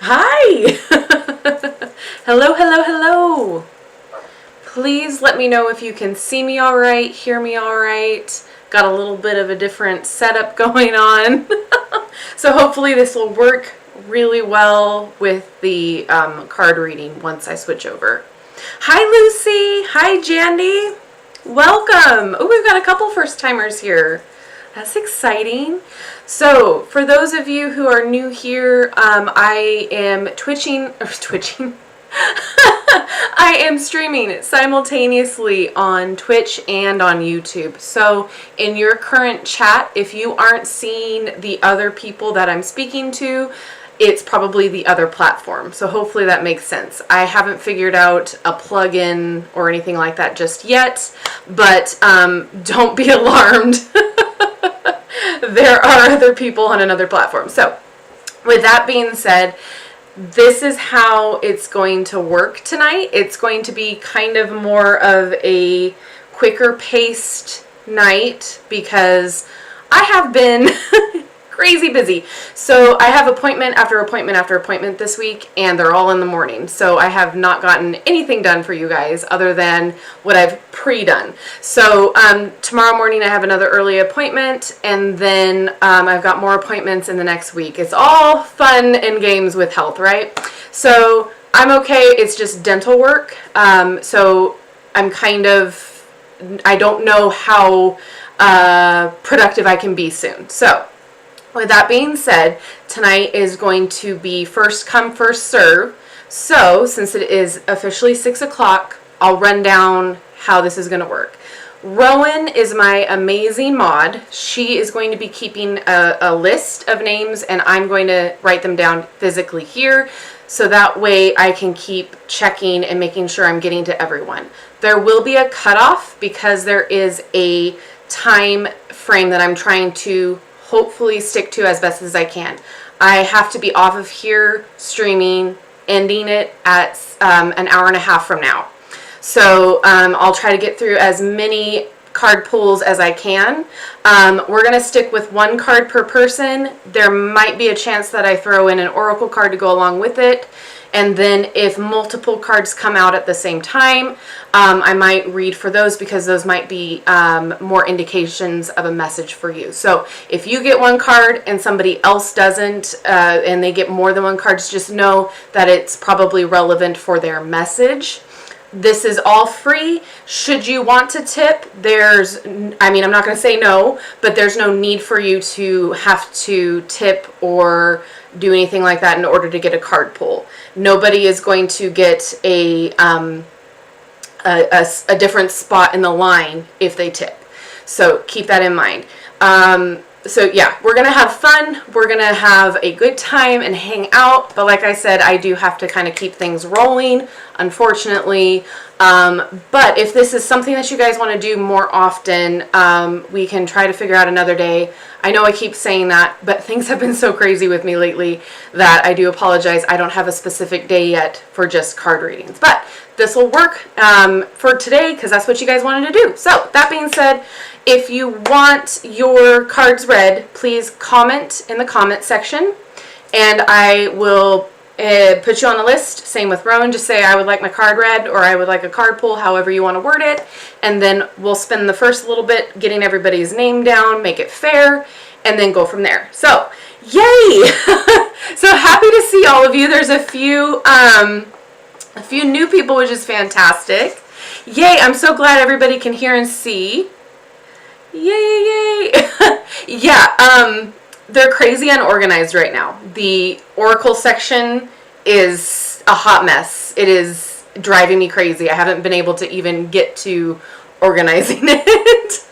Hi! Hello, hello, hello! Please let me know if you can see me all right, hear me all right. Got a little bit of a different setup going on. So hopefully this will work really well with the card reading once I switch over. Hi, Lucy! Hi, Jandy! Welcome! Oh, we've got a couple first timers here. That's exciting. So, for those of you who are new here, I am I am streaming simultaneously on Twitch and on YouTube. So, in your current chat, if you aren't seeing the other people that I'm speaking to, it's probably the other platform. So hopefully that makes sense. I haven't figured out a plugin or anything like that just yet, but don't be alarmed. There are other people on another platform. So with that being said, this is how it's going to work tonight. It's going to be kind of more of a quicker paced night because I have been crazy busy. So I have appointment after appointment after appointment this week, and they're all in the morning. So I have not gotten anything done for you guys other than what I've pre-done. So tomorrow morning I have another early appointment, and then I've got more appointments in the next week. It's all fun and games with health, right? So I'm okay. It's just dental work. So I'm I don't know how productive I can be soon. So with that being said, tonight is going to be first come, first serve. So, since it is officially 6 o'clock, I'll run down how this is going to work. Rowan is my amazing mod. She is going to be keeping a list of names, and I'm going to write them down physically here, so that way I can keep checking and making sure I'm getting to everyone. There will be a cutoff because there is a time frame that I'm trying to hopefully stick to as best as I can. I have to be off of here streaming, ending it at an hour and a half from now. So I'll try to get through as many card pulls as I can. We're going to stick with one card per person. There might be a chance that I throw in an oracle card to go along with it. And then if multiple cards come out at the same time, I might read for those because those might be more indications of a message for you. So if you get one card and somebody else doesn't, and they get more than one card, just know that it's probably relevant for their message. This is all free. Should you want to tip, I'm not going to say no, but there's no need for you to have to tip or do anything like that in order to get a card pull. Nobody is going to get a different spot in the line if they tip. So keep that in mind. So yeah, we're going to have fun. We're going to have a good time and hang out. But like I said, I do have to kind of keep things rolling, unfortunately. But if this is something that you guys want to do more often, we can try to figure out another day. I know I keep saying that, but things have been so crazy with me lately that I do apologize. I don't have a specific day yet for just card readings. But this will work for today because that's what you guys wanted to do. So that being said, if you want your cards read, please comment in the comment section, and I will put you on the list. Same with Rowan. Just say I would like my card read, or I would like a card pull, however you want to word it, and then we'll spend the first little bit getting everybody's name down, make it fair, and then go from there. So yay! So happy to see all of you. There's a few new people, which is fantastic. Yay! I'm so glad everybody can hear and see. Yay! Yeah, they're crazy unorganized right now. The Oracle section is a hot mess. It is driving me crazy. I haven't been able to even get to organizing it.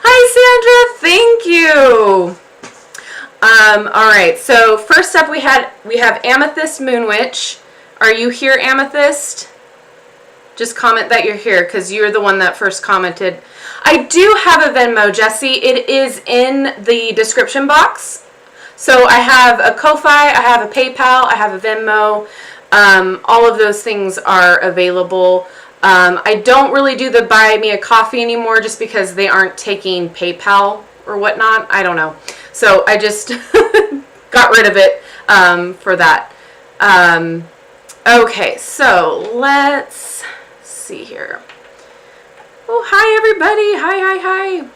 Hi, Sandra. Thank you. All right. So first up, we have Amethyst Moonwitch. Are you here, Amethyst? Just comment that you're here because you're the one that first commented. I do have a Venmo, Jessie. It is in the description box. So I have a Ko-Fi, I have a PayPal, I have a Venmo. All of those things are available. I don't really do the buy me a coffee anymore just because they aren't taking PayPal or whatnot. I don't know. So I just got rid of it. for that. Okay, so let's see here. Oh, hi everybody. Hi.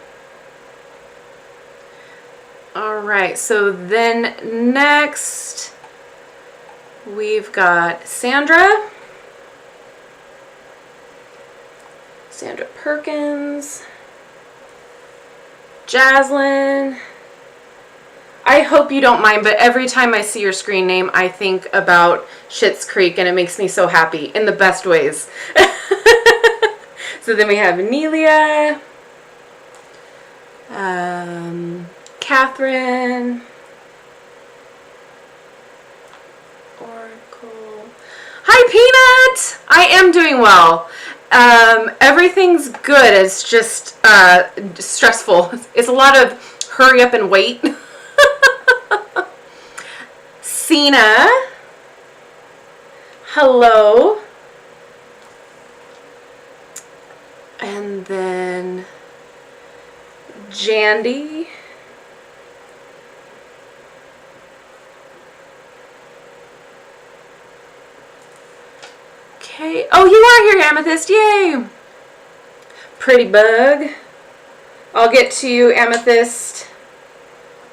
All right, so then next we've got Sandra Perkins, Jasline. I hope you don't mind, but every time I see your screen name, I think about Schitt's Creek, and it makes me so happy in the best ways. So then we have Nalia, Catherine, Oracle. Hi, Peanut! I am doing well. Everything's good. It's just stressful. It's a lot of hurry up and wait. Cena. Hello. And then Jandy. Okay. Oh, you are here, Amethyst. Yay. Pretty bug. I'll get to you, Amethyst,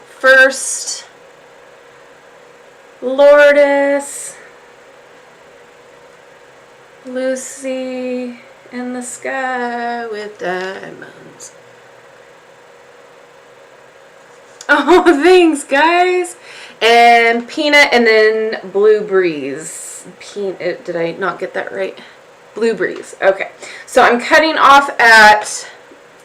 first. Lordis. Lucy in the sky with diamonds. Oh, thanks, guys. And Peanut, and then Blue Breeze. Did I not get that right? Blue Breeze. Okay. So I'm cutting off at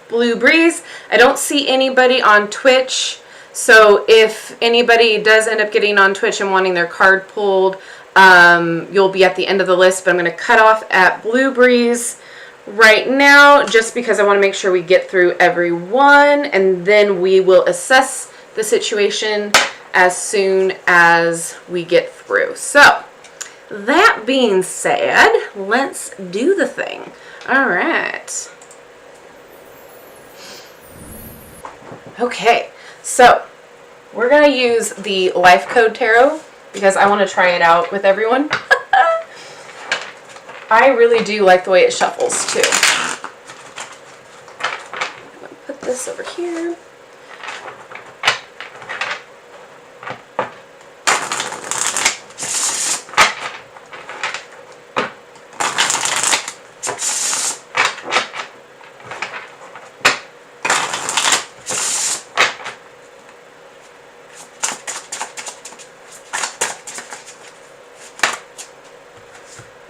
Blue Breeze. I don't see anybody on Twitch. So if anybody does end up getting on Twitch and wanting their card pulled, you'll be at the end of the list. But I'm going to cut off at Blue Breeze right now, just because I want to make sure we get through everyone, and then we will assess the situation as soon as we get through. So that being said, let's do the thing. All right. Okay, so we're going to use the Life Code Tarot because I want to try it out with everyone. I really do like the way it shuffles too. I'm going to put this over here.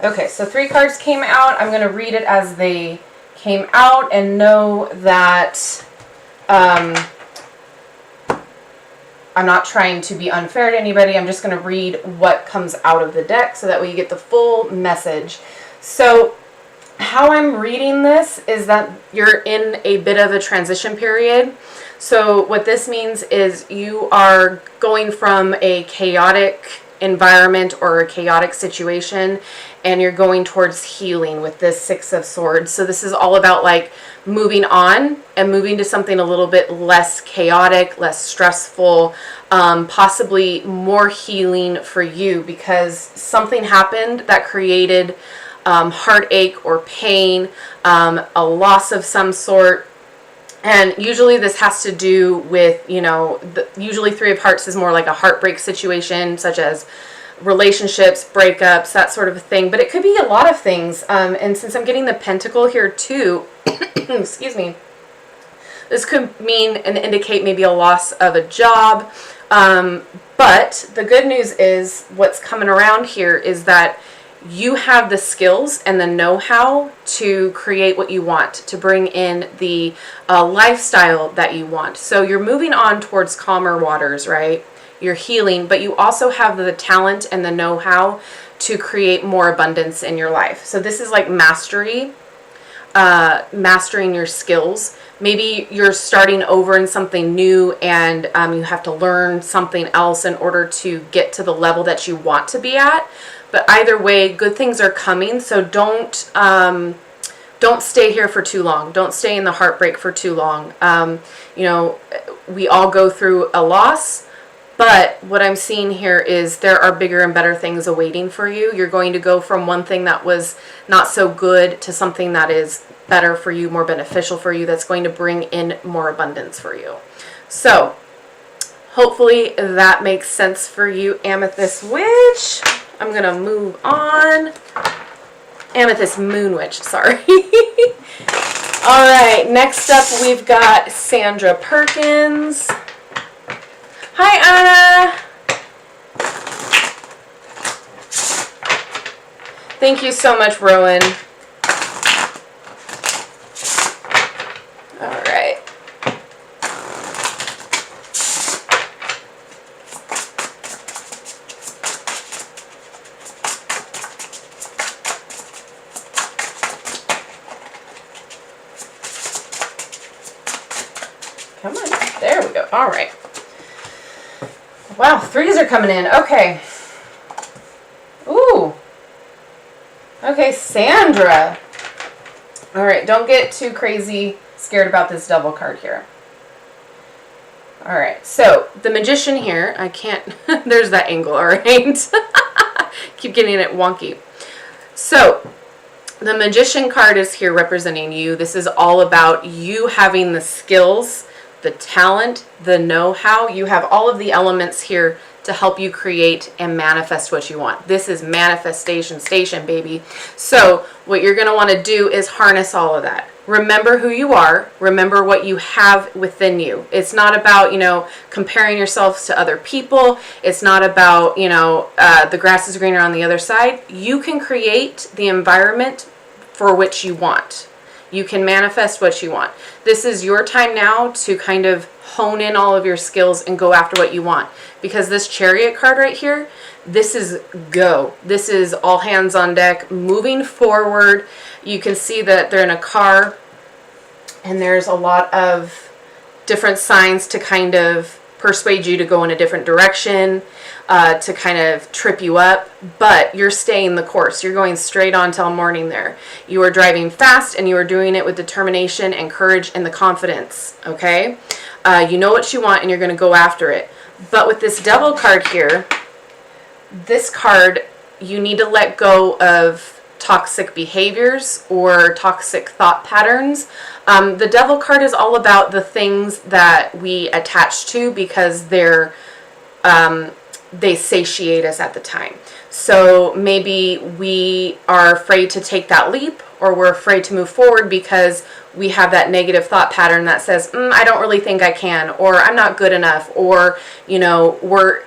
Okay, so 3 cards came out. I'm going to read it as they came out and know that I'm not trying to be unfair to anybody. I'm just going to read what comes out of the deck so that way you get the full message. So how I'm reading this is that you're in a bit of a transition period. So what this means is you are going from a chaotic environment or a chaotic situation, and you're going towards healing with this 6 of Swords. So this is all about like moving on and moving to something a little bit less chaotic, less stressful, possibly more healing for you, because something happened that created heartache or pain, a loss of some sort. And usually this has to do with, you know, usually 3 of Hearts is more like a heartbreak situation, such as relationships, breakups, that sort of thing. But it could be a lot of things. And since I'm getting the Pentacle here too, excuse me, this could mean and indicate maybe a loss of a job. But the good news is what's coming around here is that you have the skills and the know-how to create what you want, to bring in the lifestyle that you want. So you're moving on towards calmer waters, right? You're healing, but you also have the talent and the know-how to create more abundance in your life. So this is like mastery, mastering your skills. Maybe you're starting over in something new, and you have to learn something else in order to get to the level that you want to be at. But either way, good things are coming. So don't stay here for too long. Don't stay in the heartbreak for too long. You know, we all go through a loss, But what I'm seeing here is there are bigger and better things awaiting for you. You're going to go from one thing that was not so good to something that is better for you, more beneficial for you, that's going to bring in more abundance for you. So hopefully that makes sense for you, Amethyst Witch. I'm going to move on. Amethyst Moonwitch, sorry. All right, next up we've got Sandra Perkins. Hi, Anna. Thank you so much, Rowan. All right. Come on. There we go. All right. Wow, threes are coming in. Okay. Ooh. Okay, Sandra. All right, don't get too crazy scared about this devil card here. All right, so the magician here, I can't, there's that angle, all right? Keep getting it wonky. So the magician card is here representing you. This is all about you having the skills, the talent, the know-how. You have all of the elements here to help you create and manifest what you want. This is manifestation station, baby. So what you're going to want to do is harness all of that. Remember who you are. Remember what you have within you. It's not about, comparing yourselves to other people. It's not about, the grass is greener on the other side. You can create the environment for which you want. You can manifest what you want. This is your time now to kind of hone in all of your skills and go after what you want. Because this Chariot card right here, this is go. This is all hands on deck, moving forward. You can see that they're in a car, and there's a lot of different signs to kind of persuade you to go in a different direction, to kind of trip you up, but you're staying the course. You're going straight on till morning there. You are driving fast, and you are doing it with determination and courage and the confidence, okay? You know what you want, and you're going to go after it. But with this devil card here, this card, you need to let go of toxic behaviors or toxic thought patterns. The devil card is all about the things that we attach to because they satiate us at the time. So maybe we are afraid to take that leap, or we're afraid to move forward because we have that negative thought pattern that says, I don't really think I can, or I'm not good enough, or, we're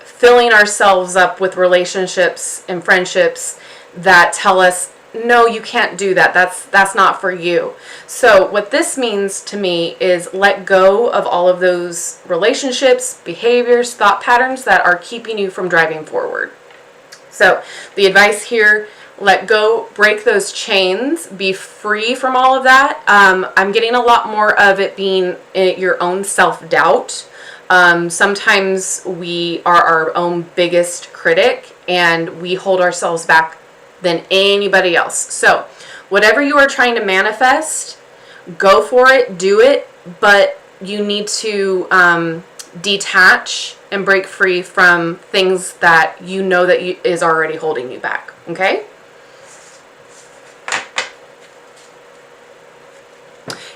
filling ourselves up with relationships and friendships that tell us, no, you can't do that. That's not for you. So what this means to me is let go of all of those relationships, behaviors, thought patterns that are keeping you from driving forward. So the advice here, let go, break those chains, be free from all of that. I'm getting a lot more of it being your own self-doubt. Sometimes we are our own biggest critic, and we hold ourselves back than anybody else. So whatever you are trying to manifest, go for it, do it, but you need to detach and break free from things that you know that is already holding you back, okay?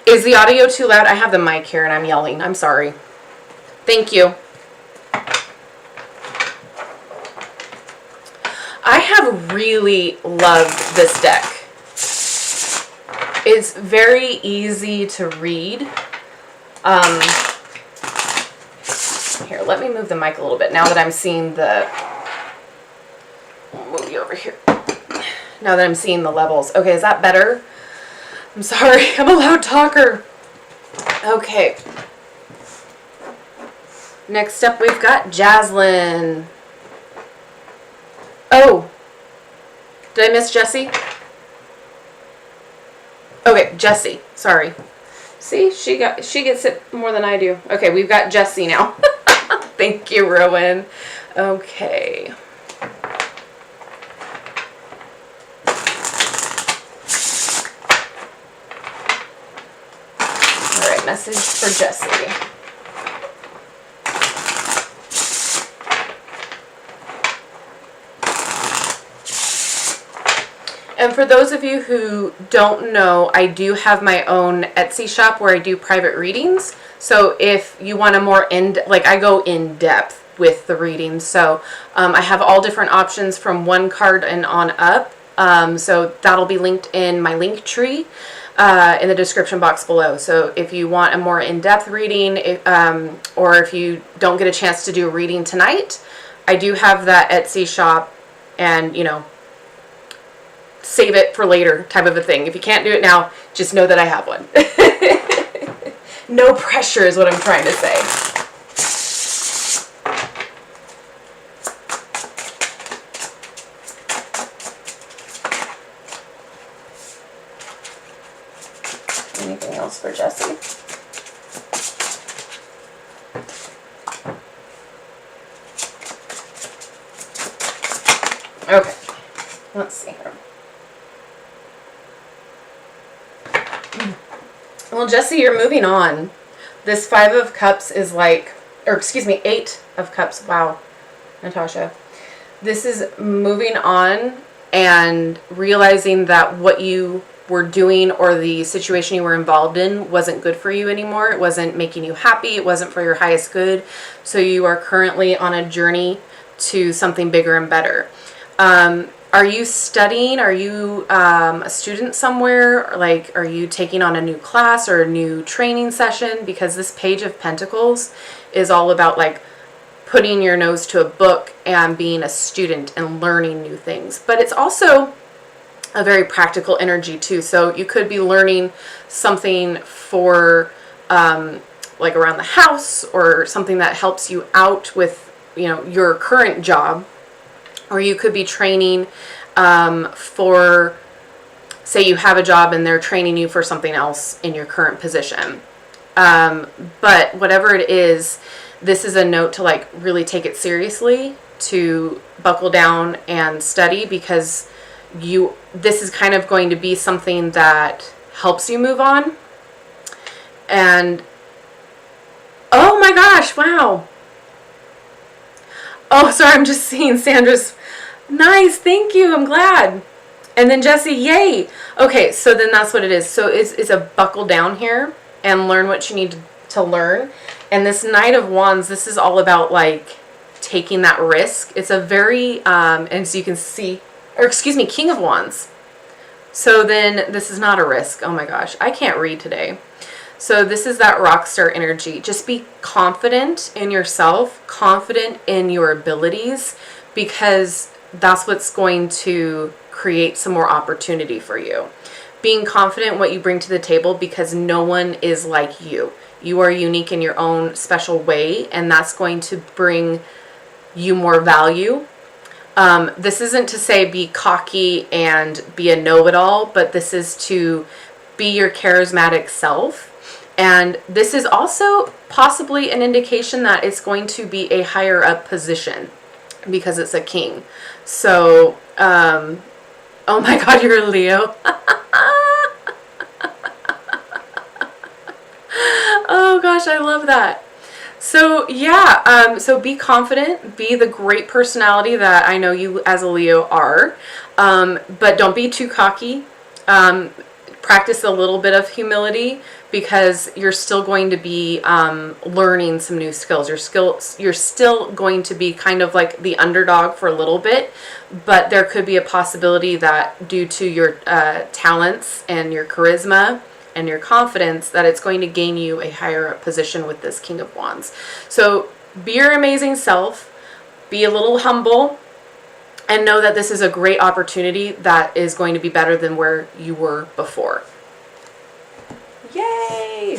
Is the audio too loud? I have the mic here and I'm yelling. I'm sorry. Thank you. I have really loved this deck. It's very easy to read. Here, let me move the mic a little bit now that I'm seeing the... I'll move you over here. Now that I'm seeing the levels. Okay, is that better? I'm sorry, I'm a loud talker. Okay. Next up, we've got Jasline. Oh, did I miss Jessie? Okay, Jessie. Sorry. See, she gets it more than I do. Okay, we've got Jessie now. Thank you, Rowan. Okay. All right, message for Jessie. And for those of you who don't know, I do have my own Etsy shop where I do private readings. So if you want a more I go in depth with the readings. So I have all different options from one card and on up. So that'll be linked in my link tree in the description box below. So if you want a more in-depth reading, or if you don't get a chance to do a reading tonight, I do have that Etsy shop, and save it for later type of a thing. If you can't do it now, just know that I have one. No pressure is what I'm trying to say. Anything else for Jessie? Okay, let's see here. Well, Jessie, you're moving on. This 5 of Cups is like, or excuse me, 8 of Cups. Wow, Natasha. This is moving on and realizing that what you were doing or the situation you were involved in wasn't good for you anymore. It wasn't making you happy. It wasn't for your highest good. So you are currently on a journey to something bigger and better. Are you studying? Are you a student somewhere? Like, are you taking on a new class or a new training session? Because this Page of Pentacles is all about like putting your nose to a book and being a student and learning new things. But it's also a very practical energy too. So you could be learning something for like around the house, or something that helps you out with your current job. Or you could be training for, say you have a job and they're training you for something else in your current position. But whatever it is, this is a note to like really take it seriously, to buckle down and study, because this is kind of going to be something that helps you move on. And oh my gosh, wow. Oh, sorry, I'm just seeing Sandra's. Nice, thank you, I'm glad. And then Jessie, yay. Okay, so then that's what it is. So it's a buckle down here and learn what you need to learn. And this Knight of Wands, this is all about like taking that risk. It's a very, as you can see, or excuse me, King of Wands. So then this is not a risk. Oh my gosh, I can't read today. So this is that rock star energy. Just be confident in yourself, confident in your abilities, because that's what's going to create some more opportunity for you. Being confident in what you bring to the table, because no one is like you. You are unique in your own special way, and that's going to bring you more value. This isn't to say be cocky and be a know-it-all, but this is to be your charismatic self. And this is also possibly an indication that it's going to be a higher up position, because it's a king. So, oh my God, you're a Leo. Oh gosh, I love that. So yeah, so be confident, be the great personality that I know you as a Leo are, but don't be too cocky. Practice a little bit of humility, because you're still going to be learning some new skills. You're still going to be kind of like the underdog for a little bit, but there could be a possibility that due to your talents and your charisma and your confidence, that it's going to gain you a higher position with this King of Wands. So be your amazing self, be a little humble, and know that this is a great opportunity that is going to be better than where you were before. Yay!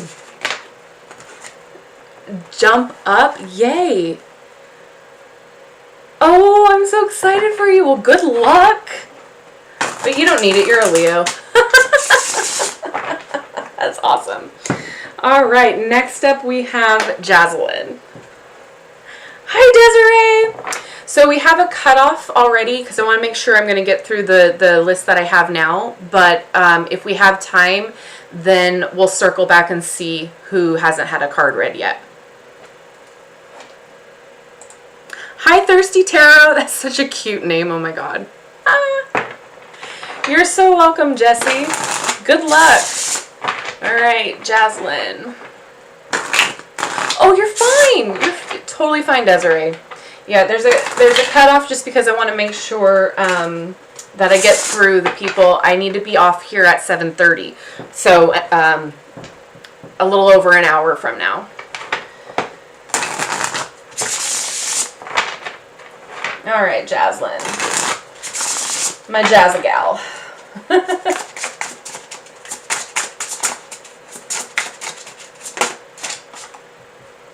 Jump up, yay! Oh, I'm so excited for you. Well, good luck. But you don't need it, you're a Leo. That's awesome. All right, next up we have Jasline. Hi, Desiree. So we have a cutoff already, because I want to make sure I'm going to get through the list that I have now. But if we have time, then we'll circle back and see who hasn't had a card read yet. Hi, Thirsty Tarot. That's such a cute name. Oh my God. You're so welcome, Jessie. Good luck. All right, Jasline. Oh, you're fine. You're totally fine, Desiree. Yeah, there's a cutoff just because I want to make sure that I get through the people. I need to be off here at 7:30, so a little over an hour from now. All right, Jasline, my jazz gal.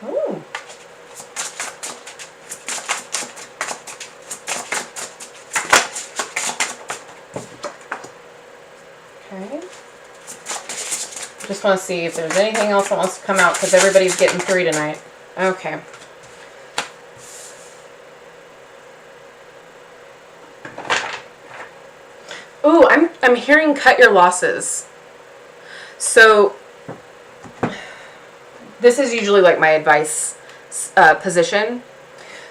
Ooh. Okay. Just want to see if there's anything else that wants to come out because everybody's getting 3 tonight. Okay. Ooh, I'm hearing cut your losses. So this is usually like my advice position.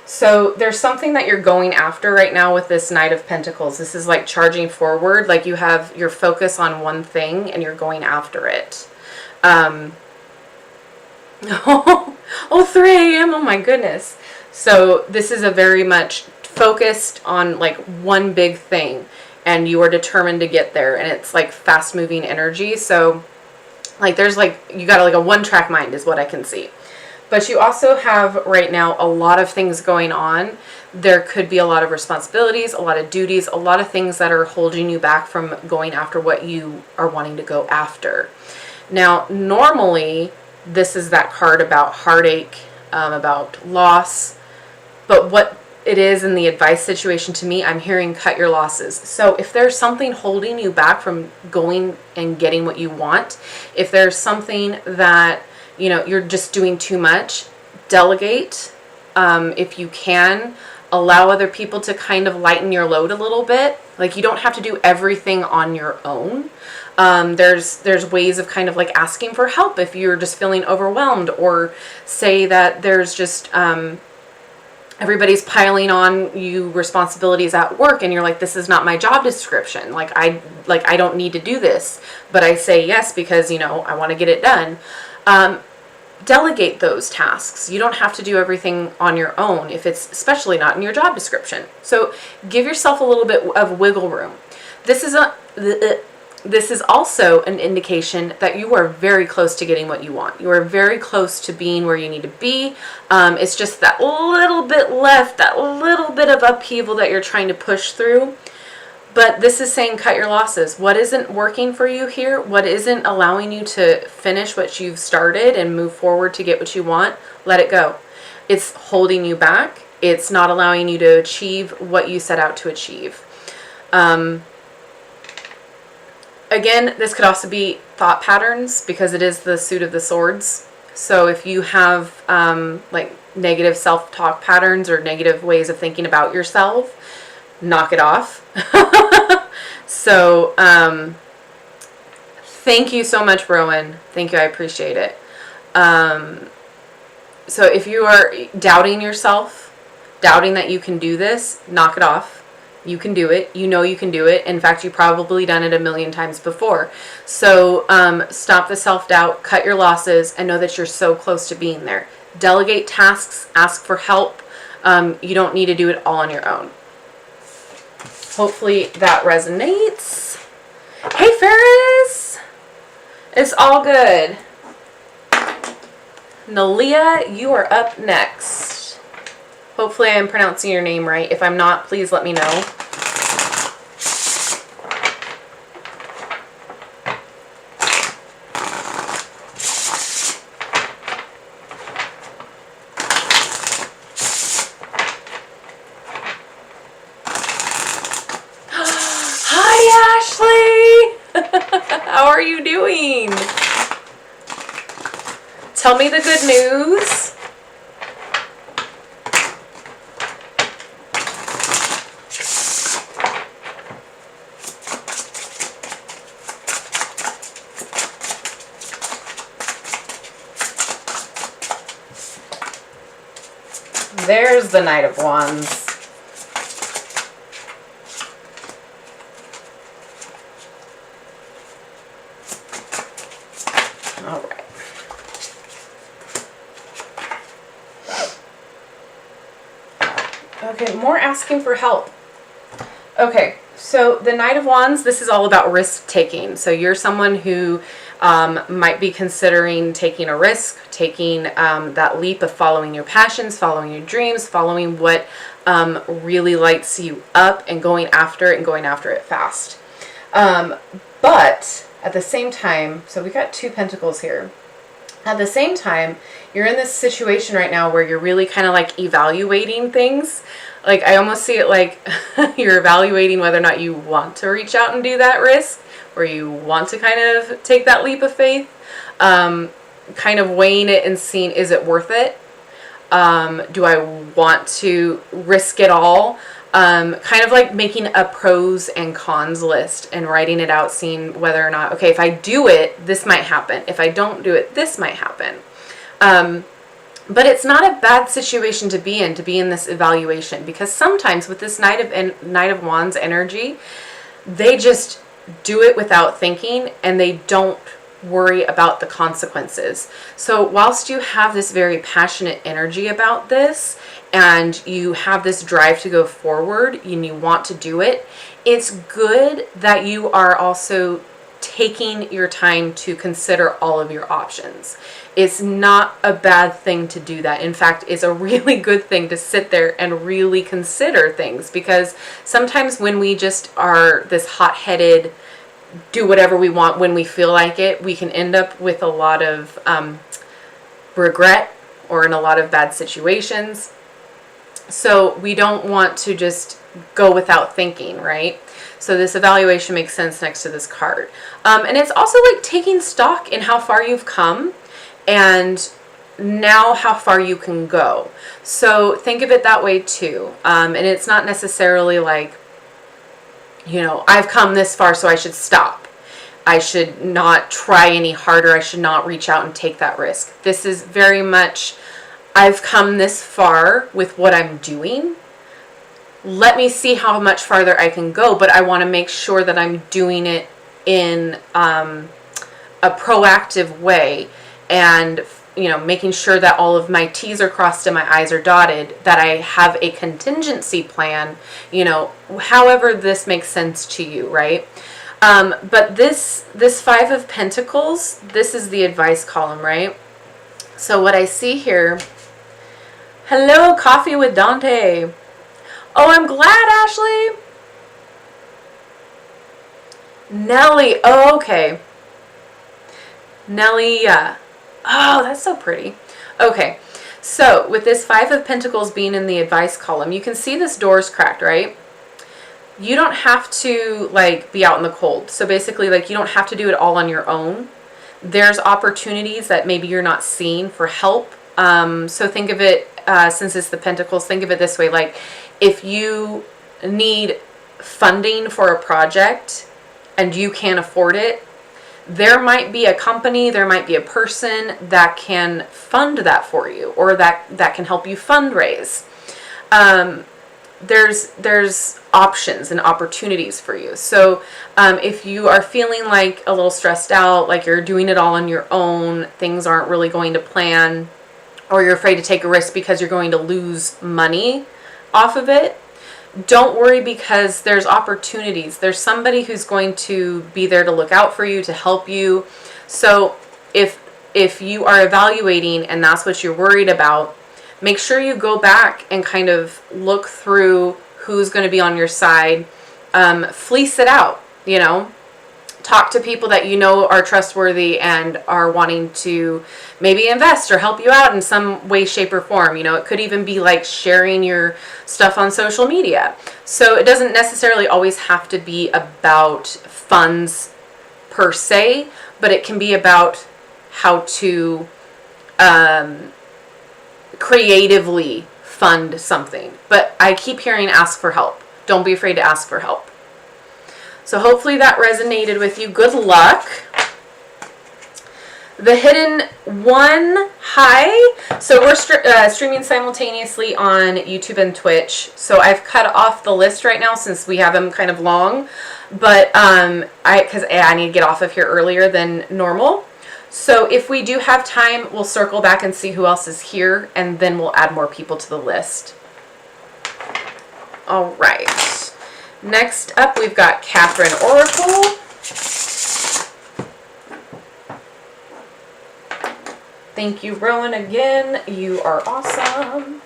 So there's something that you're going after right now with this Knight of Pentacles. This is like charging forward, like you have your focus on one thing and you're going after it. Oh, 3 a.m. Oh my goodness. So this is a very much focused on like one big thing and you are determined to get there, and it's like fast moving energy. So like there's like, you got like a one-track mind is what I can see. But you also have right now a lot of things going on. There could be a lot of responsibilities, a lot of duties, a lot of things that are holding you back from going after what you are wanting to go after. Now, normally, this is that card about heartache, about loss. But what it is in the advice situation to me, I'm hearing cut your losses. So if there's something holding you back from going and getting what you want, if there's something that, you know, you're just doing too much, delegate. If you can, allow other people to kind of lighten your load a little bit. Like, you don't have to do everything on your own. There's ways of kind of like asking for help if you're just feeling overwhelmed, or say that there's just everybody's piling on you responsibilities at work and you're like, this is not my job description. Like I don't need to do this, but I say yes because, you know, I want to get it done. Delegate those tasks. You don't have to do everything on your own if it's especially not in your job description. So give yourself a little bit of wiggle room. This is also an indication that you are very close to getting what you want. You are very close to being where you need to be. It's just that little bit left, that little bit of upheaval that you're trying to push through. But this is saying cut your losses. What isn't working for you here? What isn't allowing you to finish what you've started and move forward to get what you want? Let it go. It's holding you back. It's not allowing you to achieve what you set out to achieve. Again, this could also be thought patterns because it is the suit of the swords. So if you have like negative self-talk patterns or negative ways of thinking about yourself, knock it off. So thank you so much, Rowan. Thank you. I appreciate it. So if you are doubting yourself, doubting that you can do this, knock it off. You can do it. You know you can do it. In fact, you've probably done it a million times before. So stop the self-doubt, cut your losses, and know that you're so close to being there. Delegate tasks, ask for help. You don't need to do it all on your own. Hopefully that resonates. Hey, Ferris! It's all good. Nalia, you are up next. Hopefully I'm pronouncing your name right. If I'm not, please let me know. How are you doing? Tell me the good news. There's the Knight of Wands. Okay, more asking for help. Okay, so the Knight of Wands, this is all about risk taking. So you're someone who might be considering taking a risk, taking that leap of following your passions, following your dreams, following what really lights you up, and going after it, and going after it fast. But at the same time, so we got 2 pentacles here. At the same time, you're in this situation right now where you're really kind of like evaluating things. Like, I almost see it like you're evaluating whether or not you want to reach out and do that risk, or you want to kind of take that leap of faith. Kind of weighing it and seeing, is it worth it? Do I want to risk it all? Kind of like making a pros and cons list and writing it out, seeing whether or not, okay, if I do it, this might happen. If I don't do it, this might happen. But it's not a bad situation to be in this evaluation, because sometimes with this Knight of Wands energy, they just do it without thinking, and they don't worry about the consequences. So whilst you have this very passionate energy about this, and you have this drive to go forward and you want to do it, it's good that you are also taking your time to consider all of your options. It's not a bad thing to do that. In fact, it's a really good thing to sit there and really consider things, because sometimes when we just are this hot-headed, do whatever we want when we feel like it, we can end up with a lot of regret, or in a lot of bad situations. So we don't want to just go without thinking, right? So this evaluation makes sense next to this card. And it's also like taking stock in how far you've come, and now how far you can go. So think of it that way too. And it's not necessarily like, you know, I've come this far, so I should stop. I should not try any harder. I should not reach out and take that risk. This is very much, I've come this far with what I'm doing. Let me see how much farther I can go, but I want to make sure that I'm doing it in a proactive way, and you know, making sure that all of my T's are crossed and my I's are dotted, that I have a contingency plan, you know, however this makes sense to you, right? But this 5 of Pentacles, this is the advice column, right? So what I see here, hello, Coffee with Dante. Oh, I'm glad, Ashley. Nellie, oh, okay. Nalia. Oh, that's so pretty. Okay, so with this 5 of Pentacles being in the advice column, you can see this door's cracked, right? You don't have to like be out in the cold. So basically, like, you don't have to do it all on your own. There's opportunities that maybe you're not seeing for help. So think of it, since it's the Pentacles, think of it this way. Like, if you need funding for a project and you can't afford it, there might be a company, there might be a person that can fund that for you, or that can help you fundraise. There's options and opportunities for you. So if you are feeling like a little stressed out, like you're doing it all on your own, things aren't really going to plan, or you're afraid to take a risk because you're going to lose money off of it, don't worry, because there's opportunities. There's somebody who's going to be there to look out for you, to help you. So if you are evaluating and that's what you're worried about, make sure you go back and kind of look through who's going to be on your side. Fleece it out, you know. Talk to people that you know are trustworthy and are wanting to maybe invest or help you out in some way, shape, or form. You know, it could even be like sharing your stuff on social media. So it doesn't necessarily always have to be about funds per se, but it can be about how to creatively fund something. But I keep hearing ask for help. Don't be afraid to ask for help. So hopefully that resonated with you. Good luck. The Hidden One, hi. So we're streaming simultaneously on YouTube and Twitch. So I've cut off the list right now since we have them kind of long. But because I need to get off of here earlier than normal. So if we do have time, we'll circle back and see who else is here, and then we'll add more people to the list. All right. Next up, we've got Catherine Oracle. Thank you, Rowan, again. You are awesome.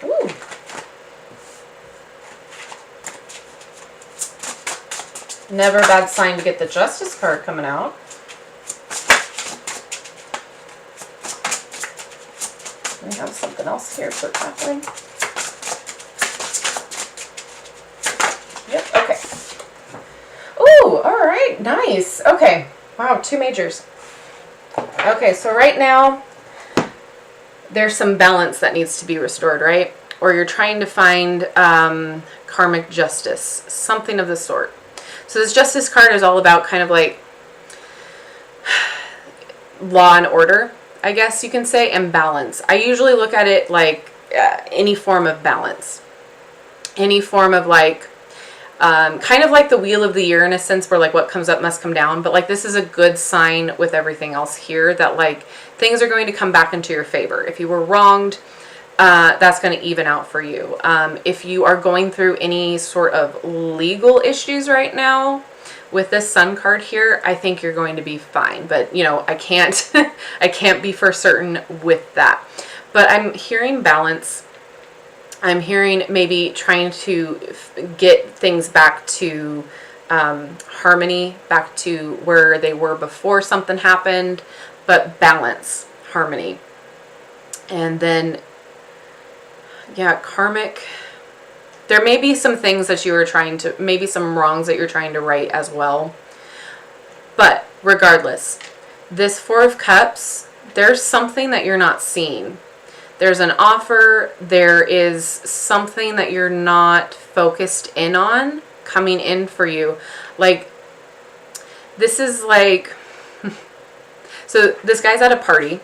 Ooh. Never a bad sign to get the Justice card coming out. We have something else here for Catherine. Yep, okay. Ooh, all right, nice. Okay, wow, 2 majors. Okay, so right now, there's some balance that needs to be restored, right? Or you're trying to find karmic justice, something of the sort. So this Justice card is all about kind of like law and order, I guess you can say, and balance. I usually look at it like any form of balance. Any form of like, kind of like the wheel of the year in a sense, where like what comes up must come down. But like this is a good sign with everything else here that like things are going to come back into your favor. If you were wronged, that's going to even out for you. If you are going through any sort of legal issues right now, with this Sun card here, I think you're going to be fine. But, you know, I can't, I can't be for certain with that. But I'm hearing balance. I'm hearing maybe trying to get things back to harmony, back to where they were before something happened, but balance, harmony. And then, yeah, karmic. There may be some things that you are trying to, maybe some wrongs that you're trying to right as well. But regardless, this 4 of Cups, there's something that you're not seeing. There's an offer. There is something that you're not focused in on coming in for you. Like, this is like, so this guy's at a party.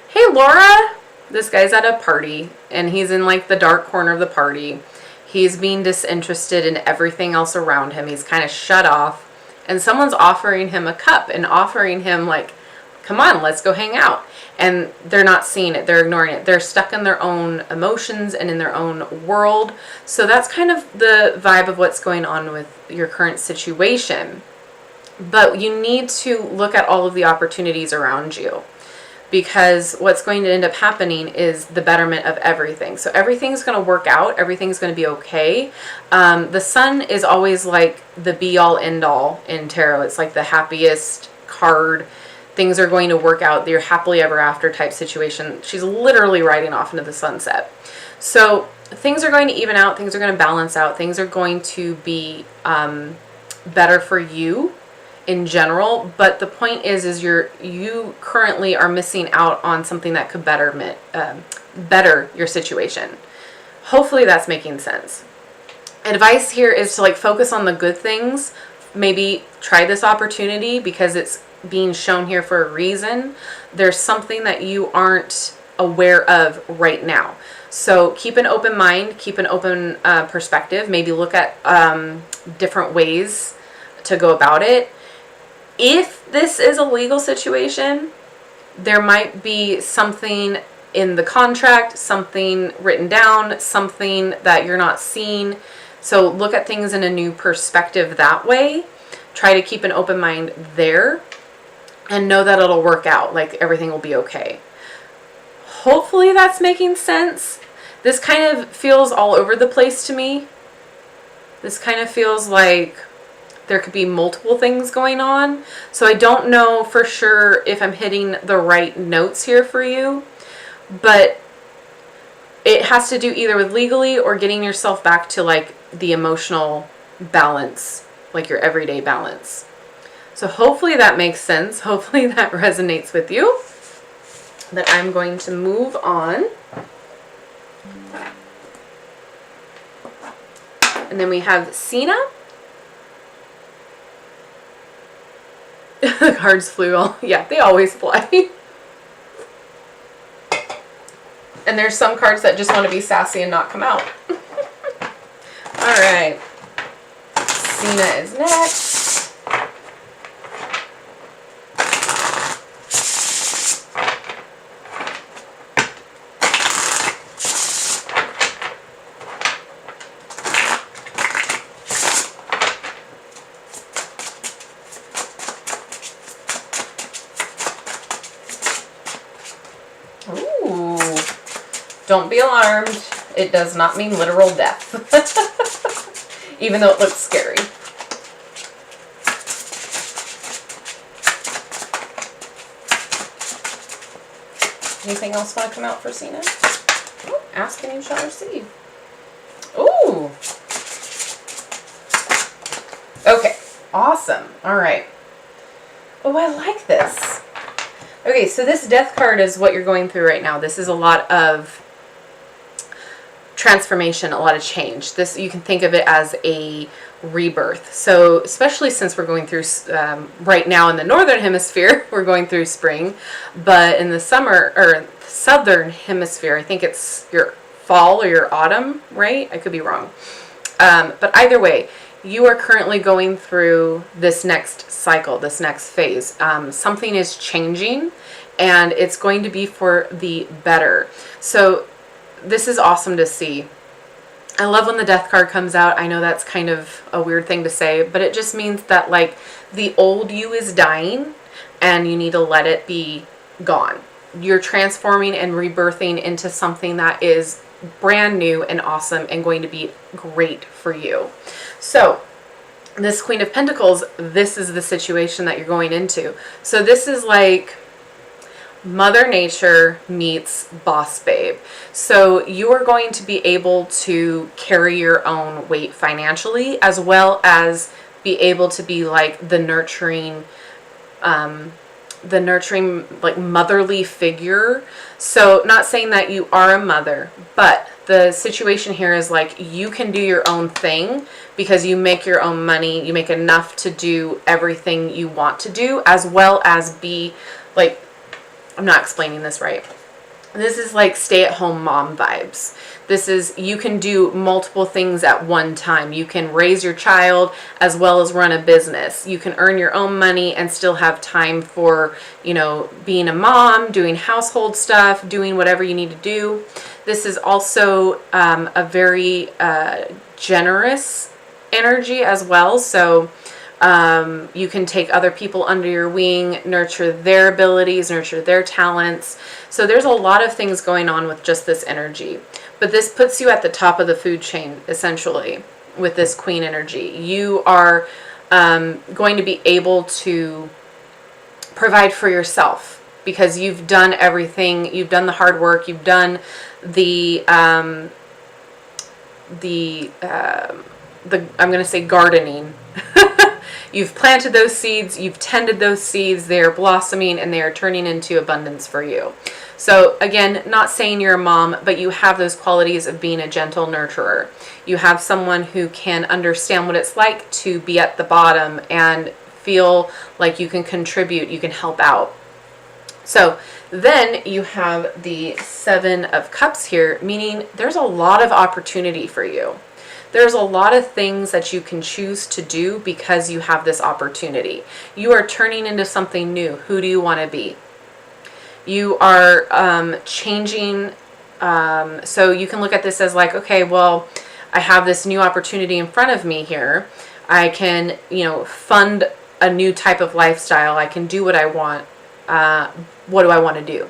Hey, Laura. This guy's at a party and he's in like the dark corner of the party. He's being disinterested in everything else around him. He's kind of shut off, and someone's offering him a cup and offering him like, come on, let's go hang out. And they're not seeing it. They're ignoring it. They're stuck in their own emotions and in their own world. So that's kind of the vibe of what's going on with your current situation. But you need to look at all of the opportunities around you. Because what's going to end up happening is the betterment of everything. So everything's going to work out. Everything's going to be okay. The Sun is always like the be-all, end-all in tarot. It's like the happiest card. Things are going to work out. Your happily ever after type situation. She's literally riding off into the sunset. So things are going to even out. Things are going to balance out. Things are going to be better for you in general, but the point is you currently are missing out on something that could better your situation. Hopefully that's making sense. Advice here is to like focus on the good things. Maybe try this opportunity because it's being shown here for a reason. There's something that you aren't aware of right now. So keep an open mind, keep an open perspective. Maybe look at different ways to go about it. If this is a legal situation, there might be something in the contract, something written down, something that you're not seeing. So look at things in a new perspective that way. Try to keep an open mind there and know that it'll work out, like everything will be okay. Hopefully that's making sense. This kind of feels all over the place to me. This kind of feels like there could be multiple things going on. So I don't know for sure if I'm hitting the right notes here for you, but it has to do either with legally or getting yourself back to like the emotional balance, like your everyday balance. So hopefully that makes sense. Hopefully that resonates with you. But I'm going to move on. And then we have Cena. The cards flew all, yeah, they always fly. And there's some cards that just want to be sassy and not come out. Alright. Cena is next. Ooh. Don't be alarmed. It does not mean literal death. Even though it looks scary. Anything else want to come out for Cena? Oh, ask and you shall receive. Ooh. Okay. Awesome. All right. Oh, I like this. Okay, so this death card is what you're going through right now. This is a lot of transformation, a lot of change. This, you can think of it as a rebirth. So especially since we're going through right now in the northern hemisphere, we're going through spring, but in the summer or southern hemisphere, I think it's your fall or your autumn, right? I could be wrong. But either way, you are currently going through this next cycle, this next phase. Something is changing and it's going to be for the better. So this is awesome to see. I love when the death card comes out. I know that's kind of a weird thing to say, but it just means that like the old you is dying and you need to let it be gone. You're transforming and rebirthing into something that is brand new and awesome and going to be great for you. So this Queen of Pentacles, this is the situation that you're going into. So this is like Mother Nature meets Boss Babe. So you are going to be able to carry your own weight financially, as well as be able to be like the nurturing like motherly figure. So not saying that you are a mother, but the situation here is like you can do your own thing because you make your own money. You make enough to do everything you want to do, as well as be like, I'm not explaining this right. This is like stay-at-home mom vibes. This is, you can do multiple things at one time. You can raise your child as well as run a business. You can earn your own money and still have time for, you know, being a mom, doing household stuff, doing whatever you need to do. This is also a very generous energy as well. So you can take other people under your wing, nurture their abilities, nurture their talents. So there's a lot of things going on with just this energy. But this puts you at the top of the food chain, essentially, with this Queen energy. You are going to be able to provide for yourself because you've done everything. You've done the hard work. You've done the I'm going to say gardening. You've planted those seeds, you've tended those seeds, they are blossoming and they are turning into abundance for you. So again, not saying you're a mom, but you have those qualities of being a gentle nurturer. You have someone who can understand what it's like to be at the bottom and feel like you can contribute, you can help out. So then you have the Seven of Cups here, meaning there's a lot of opportunity for you. There's a lot of things that you can choose to do because you have this opportunity. You are turning into something new. Who do you want to be? You are changing. So you can look at this as like, okay, well, I have this new opportunity in front of me here. I can, you know, fund a new type of lifestyle. I can do what I want. What do I want to do?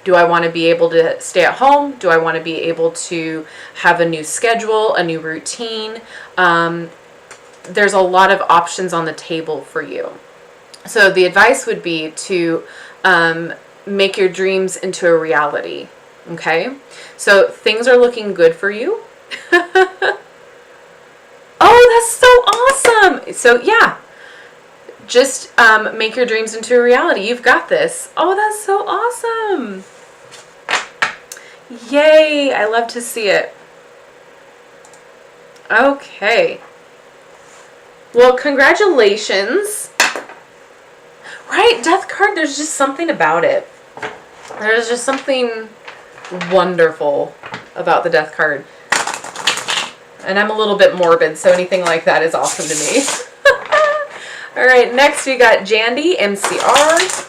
Do I want to be able to stay at home? Do I want to be able to have a new schedule, a new routine? There's a lot of options on the table for you. So the advice would be to make your dreams into a reality. Okay? So things are looking good for you. Oh, that's so awesome. So yeah. Just make your dreams into a reality. You've got this. Oh, that's so awesome. Yay. I love to see it. Okay. Well, congratulations. Right? Death card, there's just something about it. There's just something wonderful about the Death card. And I'm a little bit morbid, so anything like that is awesome to me. All right, next we got Jandy, MCR.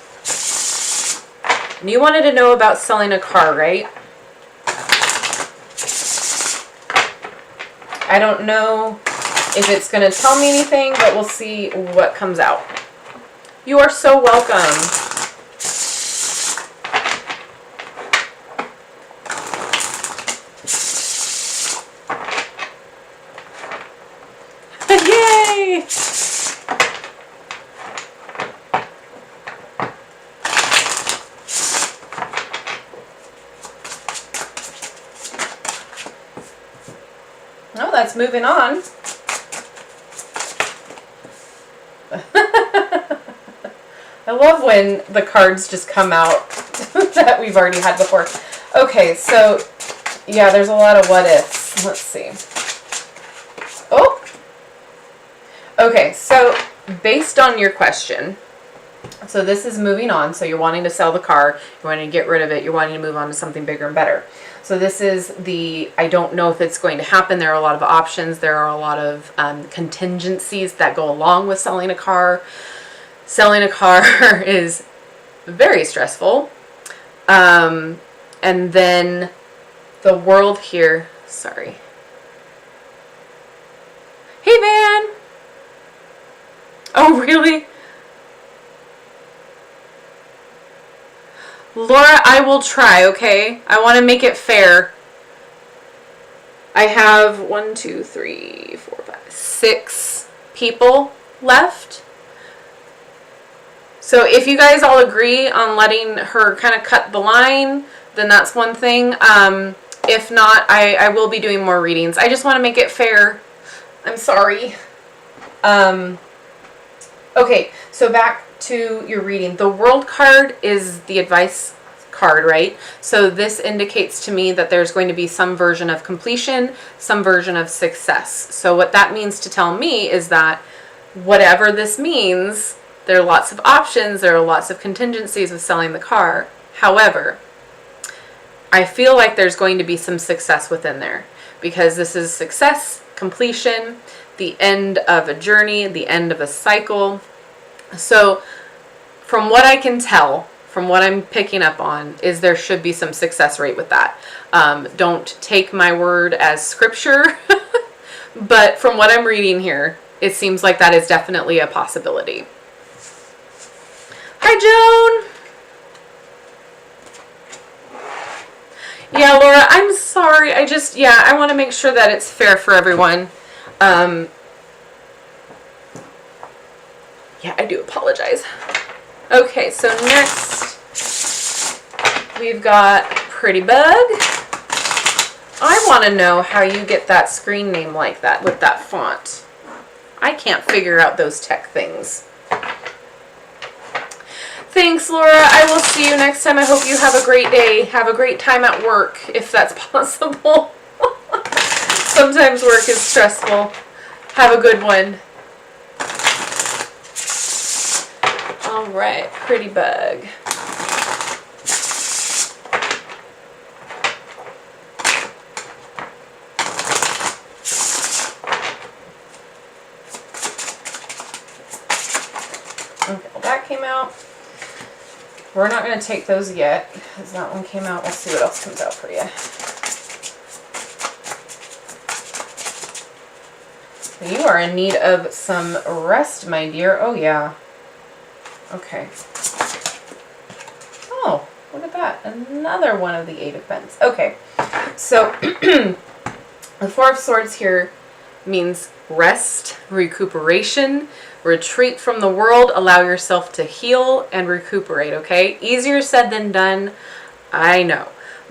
And you wanted to know about selling a car, right? I don't know if it's going to tell me anything, but we'll see what comes out. You are so welcome. Yay! Oh, that's moving on. I love when the cards just come out that we've already had before. Okay, so yeah, there's a lot of what ifs. Let's see. Oh! Okay, so based on your question, so this is moving on. So you're wanting to sell the car, you're wanting to get rid of it, you're wanting to move on to something bigger and better. So this is the, I don't know if it's going to happen. There are a lot of options. There are a lot of contingencies that go along with selling a car. Selling a car is very stressful. And then the world here, sorry. Hey, Van. Oh, really? Laura, I will try, okay? I want to make it fair. I have 1, 2, 3, 4, 5, 6 people left. So if you guys all agree on letting her kind of cut the line, then that's one thing. If not, I will be doing more readings. I just want to make it fair. I'm sorry. Okay, so back to your reading. The World card is the advice card, right? So this indicates to me that there's going to be some version of completion, some version of success. So what that means to tell me is that whatever this means, there are lots of options, there are lots of contingencies of selling the car. However, I feel like there's going to be some success within there because this is success, completion, the end of a journey, the end of a cycle. So from what I can tell, from what I'm picking up on, is there should be some success rate with that. Don't take my word as scripture, but from what I'm reading here, it seems like that is definitely a possibility. Hi, Joan. Yeah, Laura, I'm sorry. I want to make sure that it's fair for everyone. Yeah, I do apologize. Okay, so next we've got Pretty Bug. I want to know how you get that screen name like that with that font. I can't figure out those tech things. Thanks, Laura. I will see you next time. I hope you have a great day. Have a great time at work, if that's possible. Sometimes work is stressful. Have a good one. All right, Pretty Bug. Okay, well, that came out. We're not going to take those yet, because that one came out. We'll see what else comes out for you. You are in need of some rest, my dear. Oh, yeah. Okay. Oh, look at that. Another one of the 8 of Pentacles. Okay. So, the 4 of Swords here means rest, recuperation, retreat from the world, allow yourself to heal and recuperate, okay? Easier said than done, I know.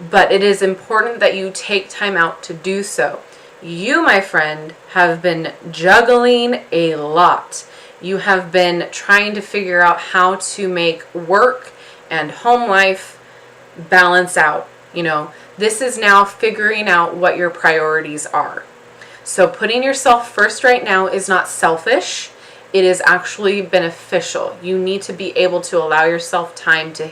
But it is important that you take time out to do so. You, my friend, have been juggling a lot. You have been trying to figure out how to make work and home life balance out. You know, this is now figuring out what your priorities are. So putting yourself first right now is not selfish. It is actually beneficial. You need to be able to allow yourself time to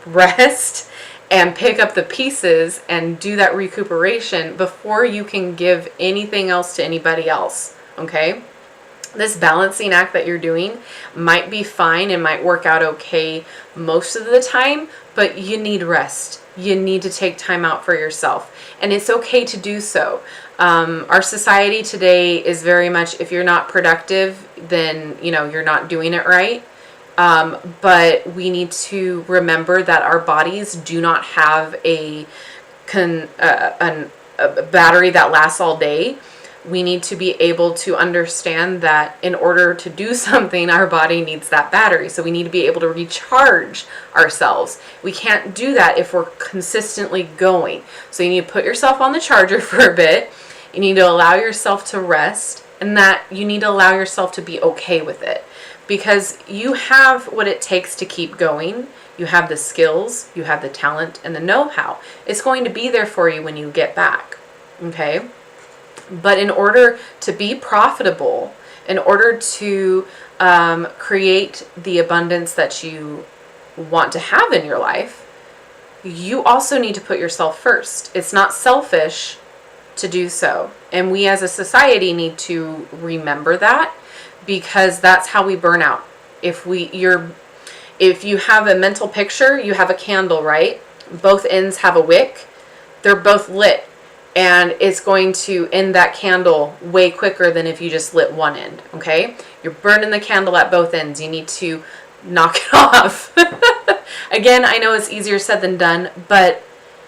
rest and pick up the pieces and do that recuperation before you can give anything else to anybody else, okay? This balancing act that you're doing might be fine and might work out okay most of the time, but you need rest. You need to take time out for yourself, and it's okay to do so. Our society today is very much, if you're not productive, then you're not doing it right. But we need to remember that our bodies do not have a battery that lasts all day. We need to be able to understand that in order to do something, our body needs that battery. So we need to be able to recharge ourselves. We can't do that if we're consistently going. So you need to put yourself on the charger for a bit. You need to allow yourself to rest, and that you need to allow yourself to be okay with it, because you have what it takes to keep going. You have the skills, you have the talent, and the know-how. It's going to be there for you when you get back, okay? But in order to be profitable, in order to create the abundance that you want to have in your life, you also need to put yourself first. It's not selfish to do so. And we as a society need to remember that, because that's how we burn out. If you have a mental picture, you have a candle, right? Both ends have a wick. They're both lit. And it's going to end that candle way quicker than if you just lit one end, okay? You're burning the candle at both ends. You need to knock it off. Again, I know it's easier said than done, but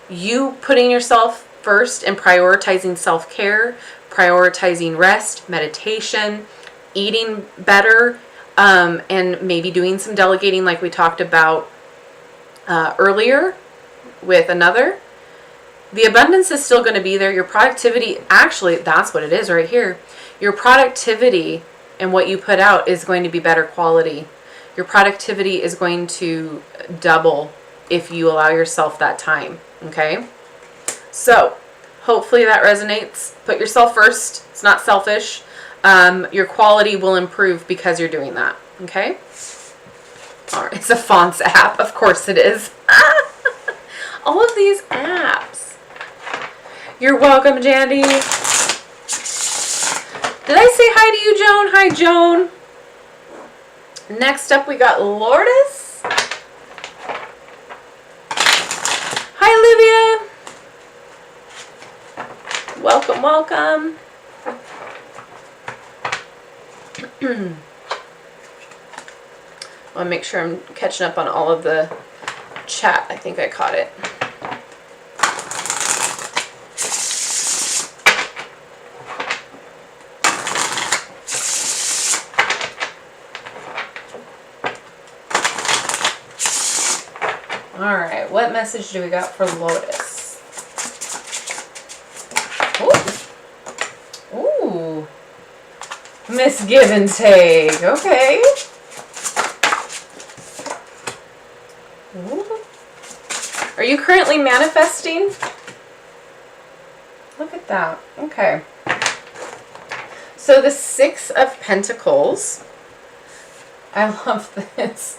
you putting yourself first and prioritizing self-care, prioritizing rest, meditation, eating better, and maybe doing some delegating like we talked about earlier with another, the abundance is still going to be there. Your productivity, actually, that's what it is right here. Your productivity and what you put out is going to be better quality. Your productivity is going to double if you allow yourself that time, okay? So, hopefully that resonates. Put yourself first. It's not selfish. Your quality will improve because you're doing that, okay? All right, it's a fonts app. Of course it is. All of these apps. You're welcome, Jandy. Did I say hi to you, Joan? Hi, Joan. Next up, we got Lordis. Hi, Olivia. Welcome, welcome. I want to make sure I'm catching up on all of the chat. I think I caught it. All right, what message do we got for Lordis? Ooh. Ooh. Miss Give and Take. Okay. Ooh. Are you currently manifesting? Look at that. Okay. So the Six of Pentacles. I love this.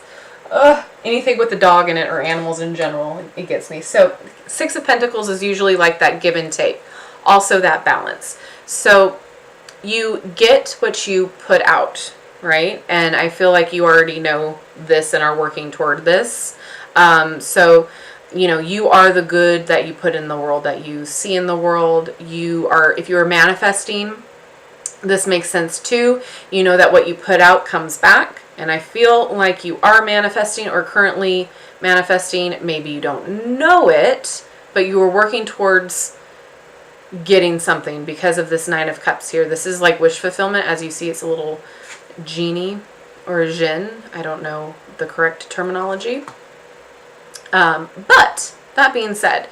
Anything with a dog in it or animals in general, it gets me. So Six of Pentacles is usually like that give and take. Also that balance. So you get what you put out, right? And I feel like you already know this and are working toward this. So, you are the good that you put in the world, that you see in the world. If you are manifesting, this makes sense too. You know that what you put out comes back. And I feel like you are manifesting or currently manifesting. Maybe you don't know it, but you are working towards getting something because of this Nine of Cups here. This is like wish fulfillment. As you see, it's a little genie or a djinn. I don't know the correct terminology. But that being said,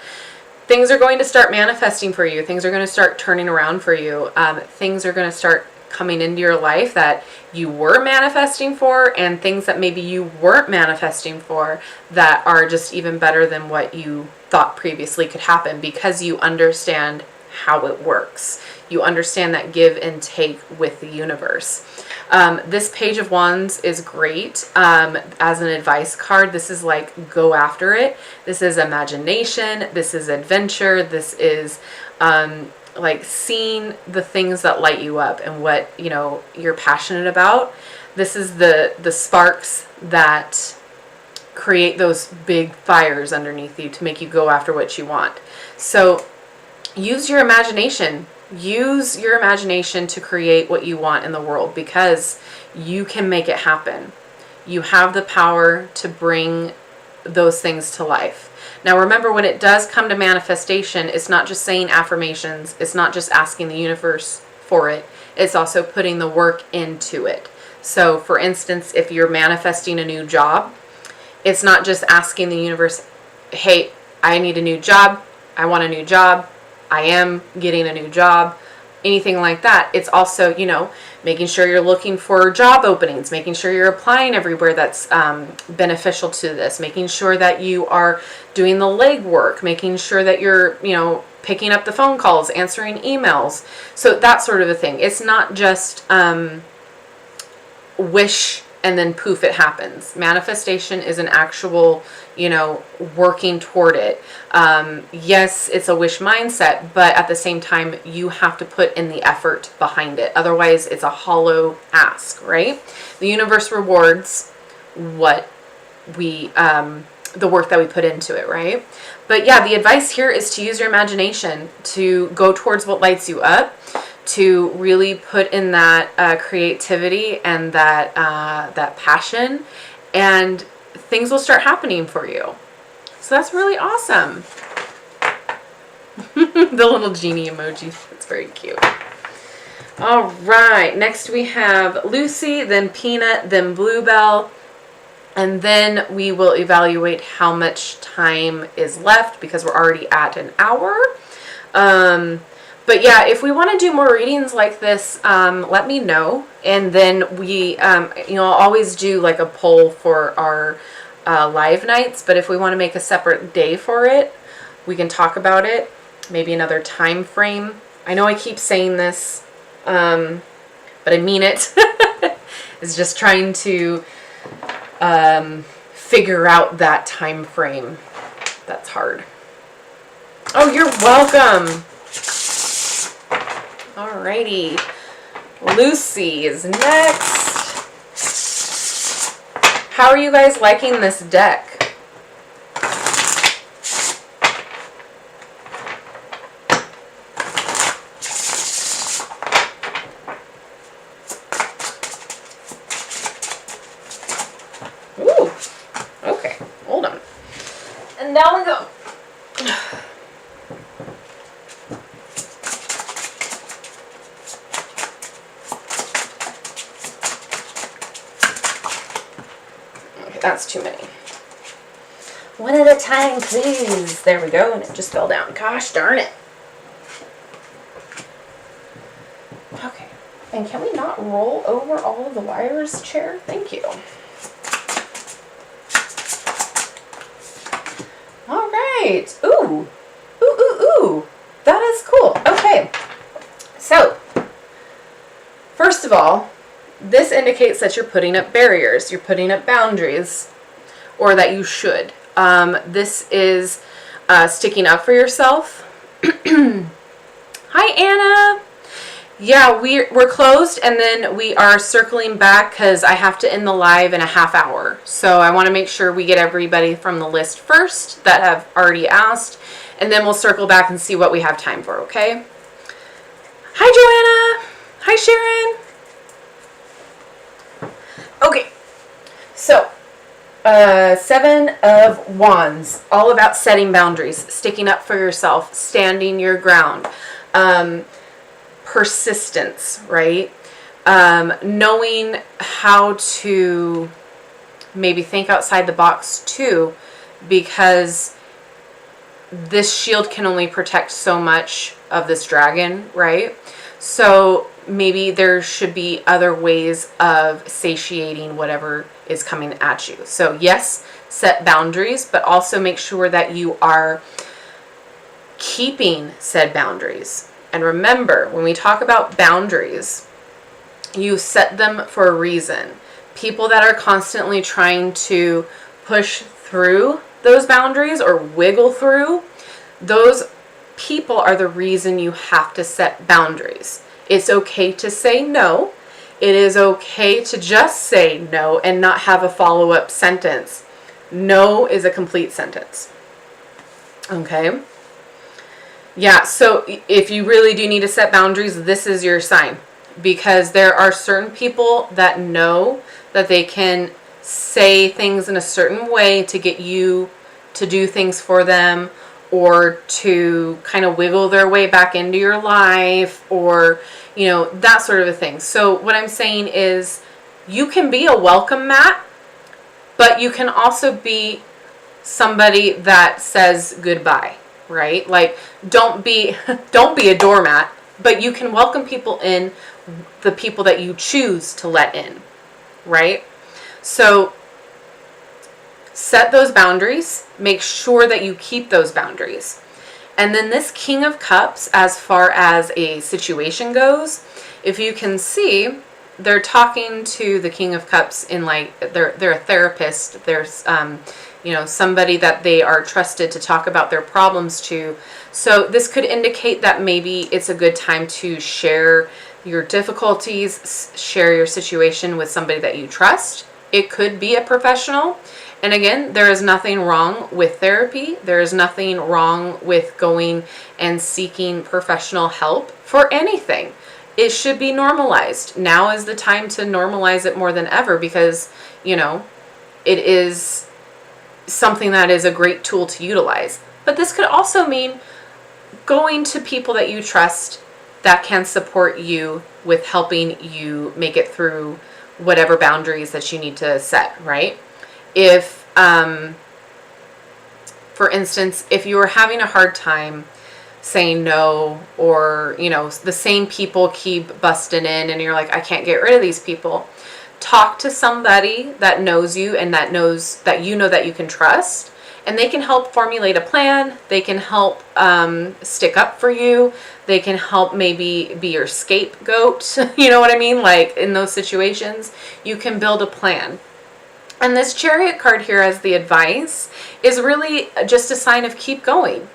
things are going to start manifesting for you. Things are going to start turning around for you. Things are going to start coming into your life that you were manifesting for, and things that maybe you weren't manifesting for that are just even better than what you thought previously could happen, because you understand how it works. You understand that give and take with the universe. This Page of Wands is great as an advice card. This is like, go after it. This is imagination. This is adventure. This is like seeing the things that light you up and what, you know, you're passionate about. This is the sparks that create those big fires underneath you to make you go after what you want. So use your imagination. Use your imagination to create what you want in the world, because you can make it happen. You have the power to bring those things to life. Now remember, when it does come to manifestation, it's not just saying affirmations. It's not just asking the universe for it. It's also putting the work into it. So for instance, if you're manifesting a new job, it's not just asking the universe, hey, I need a new job. I want a new job. I am getting a new job. Anything like that. It's also, you know, making sure you're looking for job openings, making sure you're applying everywhere that's beneficial to this, making sure that you are doing the legwork, making sure that you're, you know, picking up the phone calls, answering emails. So that sort of a thing. It's not just wish and then poof, it happens. Manifestation is an actual, you know, working toward it. Yes, it's a wish mindset, but at the same time, you have to put in the effort behind it. Otherwise, it's a hollow ask, right? The universe rewards what we, the work that we put into it, right? But yeah, the advice here is to use your imagination, to go towards what lights you up, to really put in that creativity and that passion, and things will start happening for you. So that's really awesome. The little genie emoji. It's very cute. All right. Next we have Lucy, then Peanut, then Bluebell. And then we will evaluate how much time is left, because we're already at an hour. But yeah, if we want to do more readings like this, let me know. And then we, you know, I'll always do like a poll for our live nights. But if we want to make a separate day for it, we can talk about it. Maybe another time frame. I know I keep saying this, but I mean it. It's just trying to figure out that time frame. That's hard. Oh, you're welcome. Alrighty, Lucy is next. How are you guys liking this deck? Ooh, okay, hold on. And down we go. That's too many. One at a time, please. There we go, and it just fell down. Gosh darn it. Okay, and can we not roll over all of the wires, chair? Thank you. All right. Ooh. Ooh, ooh, ooh. That is cool. Okay. So, first of all, this indicates that you're putting up barriers, you're putting up boundaries, or that you should. This is sticking up for yourself. Hi, Anna. Yeah, we're closed, and then we are circling back because I have to end the live in a half hour. So I want to make sure we get everybody from the list first that have already asked, and then we'll circle back and see what we have time for, okay? Hi, Joanna. Hi, Sharon. Okay, so Seven of Wands, all about setting boundaries, sticking up for yourself, standing your ground, persistence, right? Knowing how to maybe think outside the box too, because this shield can only protect so much of this dragon, right? So maybe there should be other ways of satiating whatever is coming at you. So yes, set boundaries, but also make sure that you are keeping said boundaries. And remember, when we talk about boundaries, You set them for a reason. People that are constantly trying to push through those boundaries or wiggle through, those people are the reason you have to set boundaries. It's okay to say no. It is okay to just say no and not have a follow-up sentence. No is a complete sentence. Okay? Yeah, so if you really do need to set boundaries, this is your sign. Because there are certain people that know that they can say things in a certain way to get you to do things for them, or to kind of wiggle their way back into your life, or, you know, that sort of a thing. So what I'm saying is, you can be a welcome mat, but you can also be somebody that says goodbye, right? Like, don't be a doormat, but you can welcome people in, the people that you choose to let in, right? So set those boundaries. Make sure that you keep those boundaries. And then this King of Cups, as far as a situation goes, if you can see, they're talking to the King of Cups in, like, they're a therapist. There's you know, somebody that they are trusted to talk about their problems to. So this could indicate that maybe it's a good time to share your difficulties, share your situation with somebody that you trust. It could be a professional. And again, there is nothing wrong with therapy. There is nothing wrong with going and seeking professional help for anything. It should be normalized. Now is the time to normalize it more than ever, because, you know, it is something that is a great tool to utilize. But this could also mean going to people that you trust that can support you with helping you make it through whatever boundaries that you need to set, right? If, for instance, if you are having a hard time saying no, or, you know, the same people keep busting in and you're like, I can't get rid of these people, talk to somebody that knows you and that knows that you know that you can trust, and they can help formulate a plan. They can help stick up for you. They can help maybe be your scapegoat. You know what I mean? Like, in those situations, you can build a plan. And this Chariot card here as the advice is really just a sign of keep going.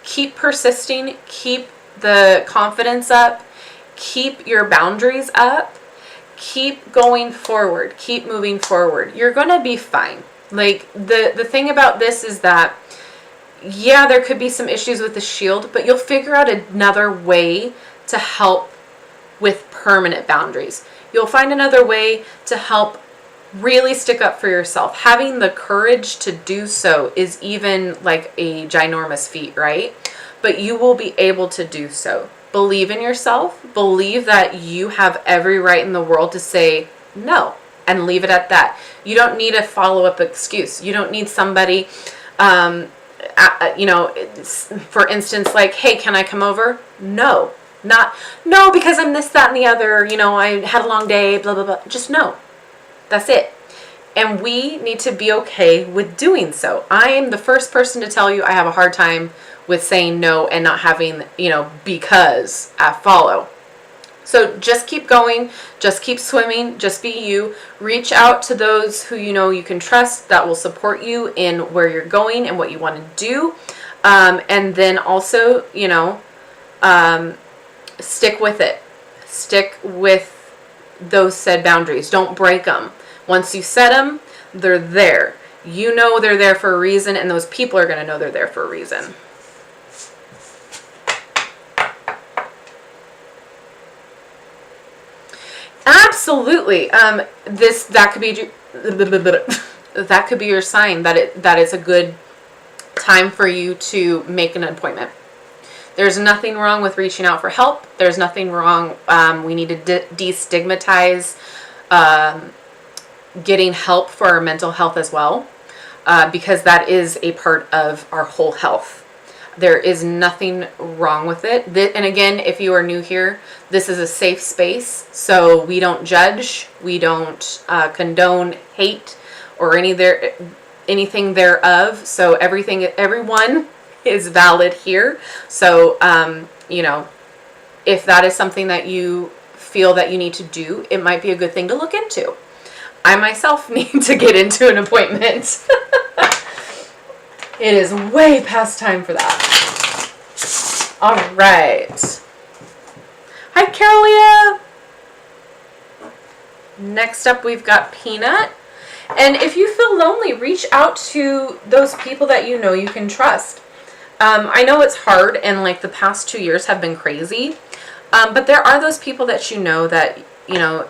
Keep persisting. Keep the confidence up. Keep your boundaries up. Keep going forward. Keep moving forward. You're going to be fine. Like, the thing about this is that, yeah, there could be some issues with the shield, but you'll figure out another way to help with permanent boundaries. You'll find another way to help really stick up for yourself. Having the courage to do so is even like a ginormous feat, right? But you will be able to do so. Believe in yourself. Believe that you have every right in the world to say no, and leave it at that. You don't need a follow-up excuse. You don't need somebody, you know, for instance, like, hey, can I come over? No, no, because I'm this, that, and the other, you know, I had a long day, blah, blah, blah. Just no. That's it. And we need to be okay with doing so. I am the first person to tell you I have a hard time with saying no and not having, you know, because I follow. So just keep going, just keep swimming, just be you. Reach out to those who you know you can trust that will support you in where you're going and what you want to do. And then also, you know, stick with it. Stick with those said boundaries. Don't break them. Once you set them, they're there. You know they're there for a reason, and those people are going to know they're there for a reason. Absolutely. That could be your sign that it's a good time for you to make an appointment. There's nothing wrong with reaching out for help. There's nothing wrong. We need to destigmatize getting help for our mental health as well, because that is a part of our whole health. There is nothing wrong with it. And again, if you are new here, this is a safe space, so we don't judge, we don't condone hate or anything thereof. So everyone is valid here. So you know, if that is something that you feel that you need to do, it might be a good thing to look into. I myself need to get into an appointment. It is way past time for that. All right. Hi, Carolia. Next up, we've got Peanut. And if you feel lonely, reach out to those people that you know you can trust. I know it's hard, and like the past 2 years have been crazy. But there are those people that you know that,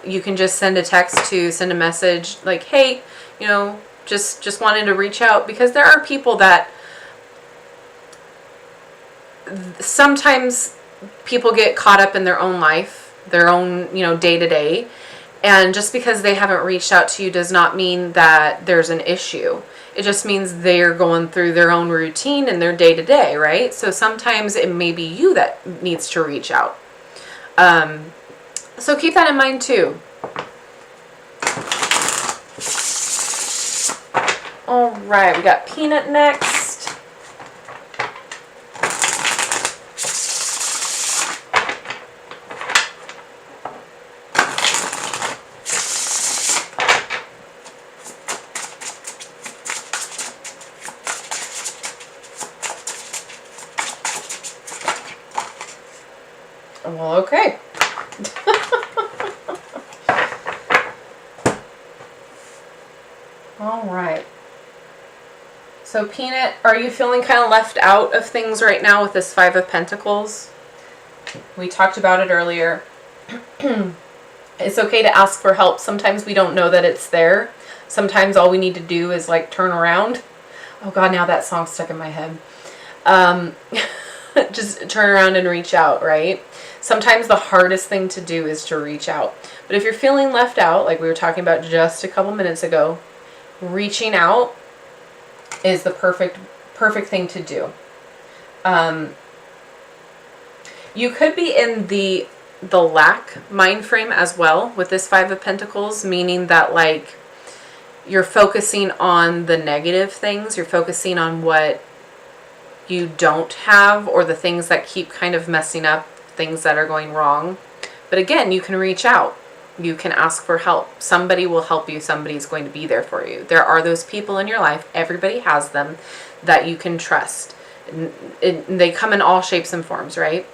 you can just send a text to, send a message like, hey, just wanted to reach out, because there are people that sometimes people get caught up in their own life, their own, day to day. And just because they haven't reached out to you does not mean that there's an issue. It just means they're going through their own routine and their day to day, right? So sometimes it may be you that needs to reach out. So keep that in mind too. All right, we got Peanut next. Well, okay. All right. So, Peanut, are you feeling kind of left out of things right now with this Five of Pentacles? We talked about it earlier. It's okay to ask for help. Sometimes we don't know that it's there. Sometimes all we need to do is like turn around. Oh God, now that song's stuck in my head. Just turn around and reach out, right? Sometimes the hardest thing to do is to reach out. But if you're feeling left out, like we were talking about just a couple minutes ago, reaching out is the perfect thing to do. You could be in the lack mind frame as well with this Five of Pentacles, meaning that like you're focusing on the negative things, you're focusing on what you don't have, or the things that keep kind of messing up, things that are going wrong. But again, you can reach out. You can ask for help. Somebody will help you. Somebody's going to be there for you. There are those people in your life, everybody has them, that you can trust. And they come in all shapes and forms, right?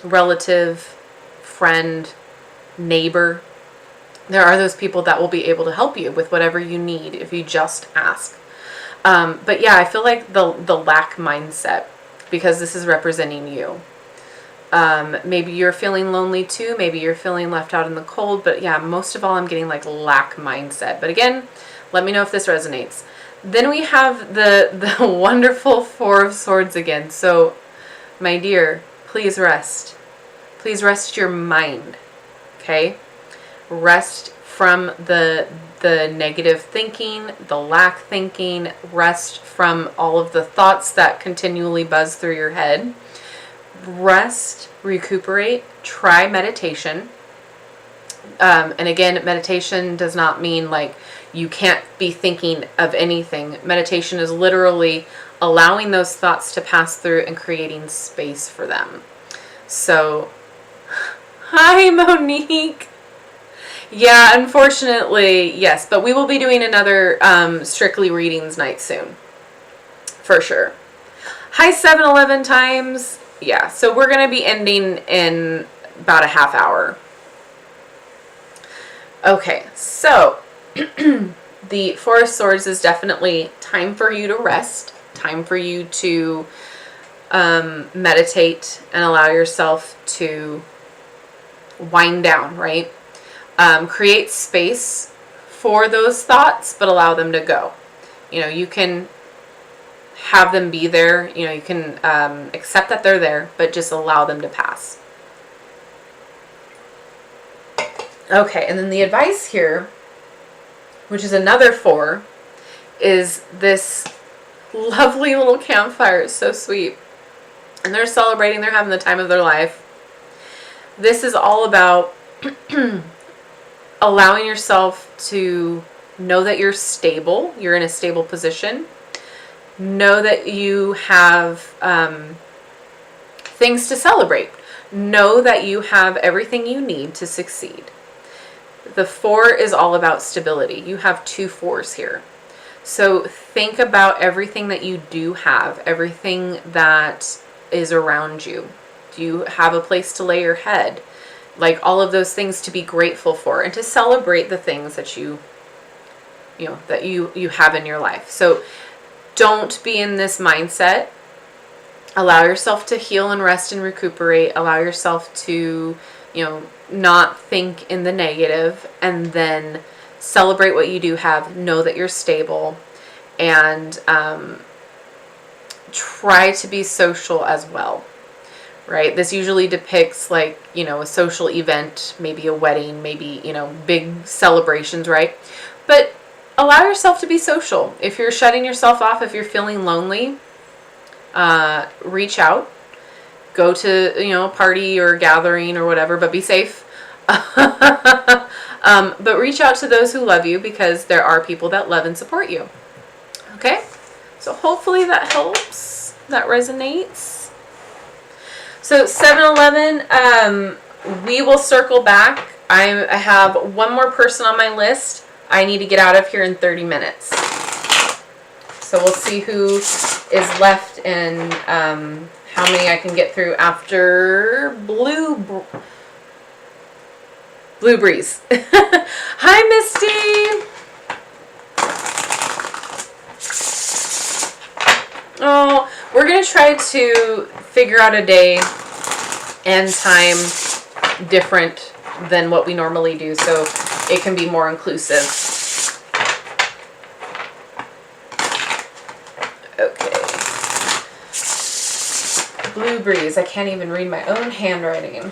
Relative, friend, neighbor. There are those people that will be able to help you with whatever you need if you just ask. But yeah, I feel like the lack mindset, because this is representing you. Maybe you're feeling lonely too. Maybe you're feeling left out in the cold. But yeah, most of all, I'm getting like lack mindset. But again, let me know if this resonates. Then we have the wonderful Four of Swords again. So, my dear, please rest. Please rest your mind. Okay? Rest from the negative thinking, the lack thinking. Rest from all of the thoughts that continually buzz through your head. Rest, recuperate, try meditation. And again, meditation does not mean like you can't be thinking of anything. Meditation is literally allowing those thoughts to pass through and creating space for them. So, hi Monique. Yeah, unfortunately, yes, but we will be doing another Strictly Readings night soon. For sure. Hi 7-Eleven times. Yeah, so we're going to be ending in about a half hour. Okay, so the Four of Swords is definitely time for you to rest, time for you to meditate and allow yourself to wind down, right? Create space for those thoughts, but allow them to go. You can have them be there. You can accept that they're there, but just allow them to pass. Okay, and then the advice here, which is another 4, is this lovely little campfire. It's so sweet. And they're celebrating. They're having the time of their life. This is all about allowing yourself to know that you're stable. You're in a stable position. Know that you have things to celebrate. Know that you have everything you need to succeed. The 4 is all about stability. You have 2 4s here. So think about everything that you do have, everything that is around you. Do you have a place to lay your head? Like all of those things to be grateful for and to celebrate the things that you have in your life. So don't be in this mindset. Allow yourself to heal and rest and recuperate. Allow yourself to, not think in the negative, and then celebrate what you do have. Know that you're stable, and try to be social as well, right? This usually depicts like, a social event, maybe a wedding, maybe, big celebrations, right? But allow yourself to be social. If you're shutting yourself off, if you're feeling lonely, reach out. Go to, a party or a gathering or whatever, but be safe. But reach out to those who love you, because there are people that love and support you. Okay? So hopefully that helps. That resonates. So 7-Eleven, we will circle back. I have one more person on my list. I need to get out of here in 30 minutes. So we'll see who is left and how many I can get through after Blue Breeze. Hi, Misty. Oh, we're going to try to figure out a day and time different than what we normally do, so it can be more inclusive. Okay. Blue Breeze. I can't even read my own handwriting.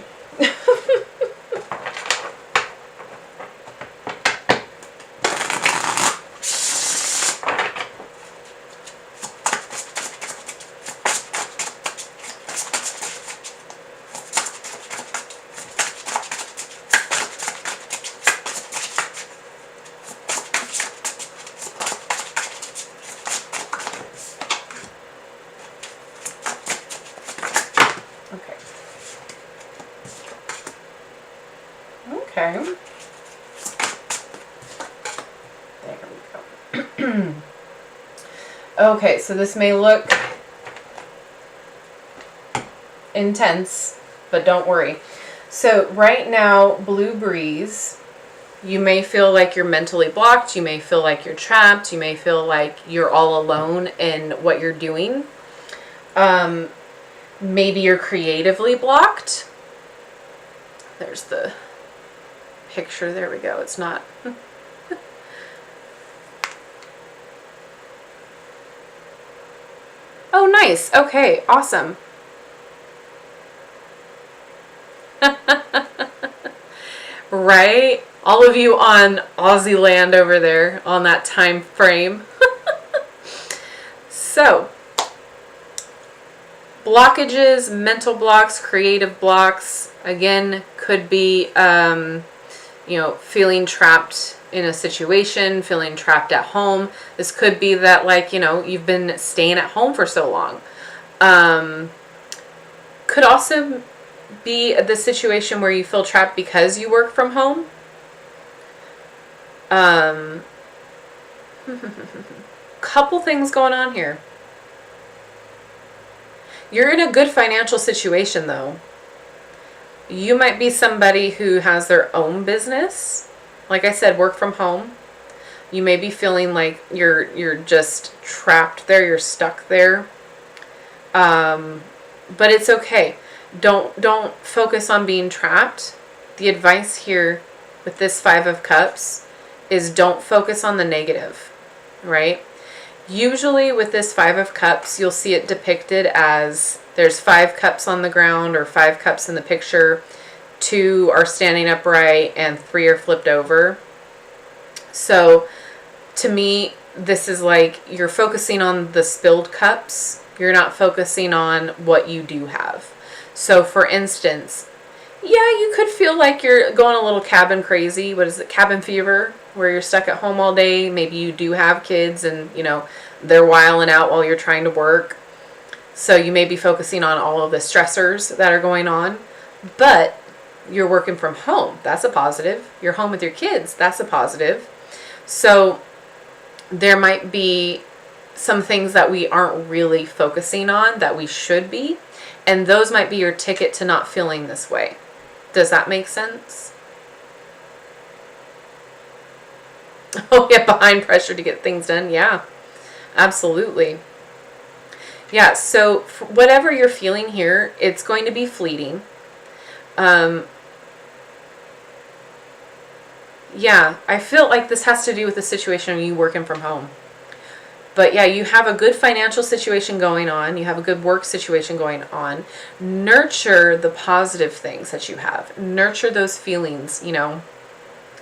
Okay. There we go. Okay, so this may look intense, but don't worry. So right now, Blue Breeze, you may feel like you're mentally blocked. You may feel like you're trapped. You may feel like you're all alone in what you're doing. Maybe you're creatively blocked. There's the picture. There we go. It's not. Oh, nice. Okay, awesome. Right? All of you on Aussie land over there on that time frame. So, blockages, mental blocks, creative blocks, again, could be, feeling trapped in a situation, feeling trapped at home. This could be that, like, you've been staying at home for so long. Could also be the situation where you feel trapped because you work from home. Couple things going on here. You're in a good financial situation, though. You might be somebody who has their own business. Like I said, work from home. You may be feeling like you're just trapped there. You're stuck there. But it's okay. Don't focus on being trapped. The advice here with this 5 of Cups is don't focus on the negative, right? Usually with this 5 of Cups, you'll see it depicted as there's 5 cups on the ground or 5 cups in the picture. 2 are standing upright and 3 are flipped over. So to me, this is like you're focusing on the spilled cups. You're not focusing on what you do have. So for instance, yeah, you could feel like you're going a little cabin crazy. What is it? Cabin fever, where you're stuck at home all day. Maybe you do have kids and, they're wiling out while you're trying to work. So you may be focusing on all of the stressors that are going on, but you're working from home. That's a positive. You're home with your kids. That's a positive. So there might be some things that we aren't really focusing on that we should be, and those might be your ticket to not feeling this way. Does that make sense? Oh yeah, behind pressure to get things done. Yeah, absolutely. Yeah, so whatever you're feeling here, it's going to be fleeting. Yeah, I feel like this has to do with the situation of you working from home. But yeah, you have a good financial situation going on. You have a good work situation going on. Nurture the positive things that you have. Nurture those feelings, you know.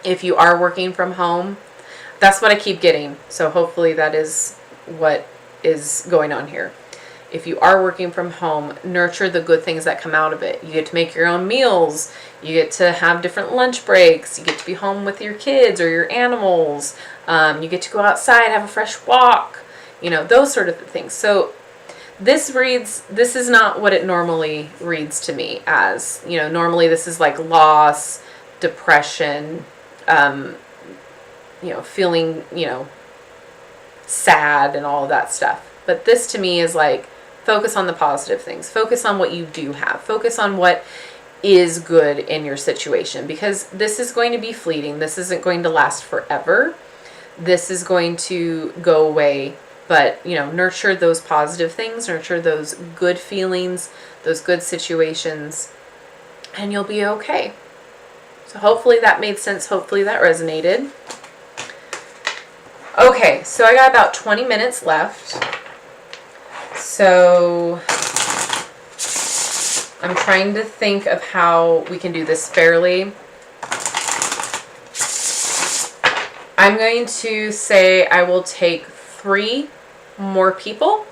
If you are working from home, that's what I keep getting. So hopefully that is what is going on here. If you are working from home, nurture the good things that come out of it. You get to make your own meals. You get to have different lunch breaks. You get to be home with your kids or your animals. You get to go outside, have a fresh walk. You know, those sort of things. So this is not what it normally reads to me as. You know, normally this is like loss, depression, you know, feeling, you know, sad and all of that stuff. But this to me is like, focus on the positive things. Focus on what you do have. Focus on what is good in your situation, because this is going to be fleeting. This isn't going to last forever. This is going to go away. But, you know, nurture those positive things, nurture those good feelings, those good situations, and you'll be okay. So hopefully that made sense. Hopefully that resonated. Okay, so I got about 20 minutes left. So I'm trying to think of how we can do this fairly. I'm going to say I will take 3 more people.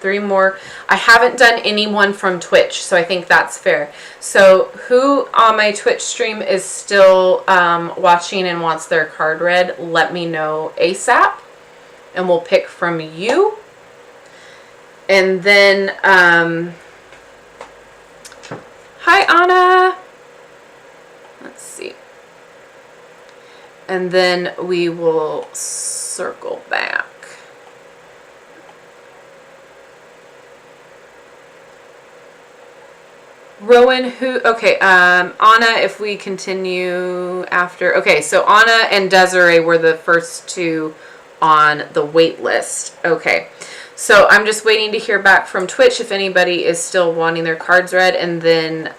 3 more. I haven't done anyone from Twitch, so I think that's fair. So who on my Twitch stream is still watching and wants their card read, let me know ASAP, and we'll pick from you. And then, hi Anna. Let's see. And then we will circle back. Rowan, okay, Anna, if we continue after, okay, so Anna and Desiree were the first 2 on the wait list. Okay, so I'm just waiting to hear back from Twitch if anybody is still wanting their cards read, and then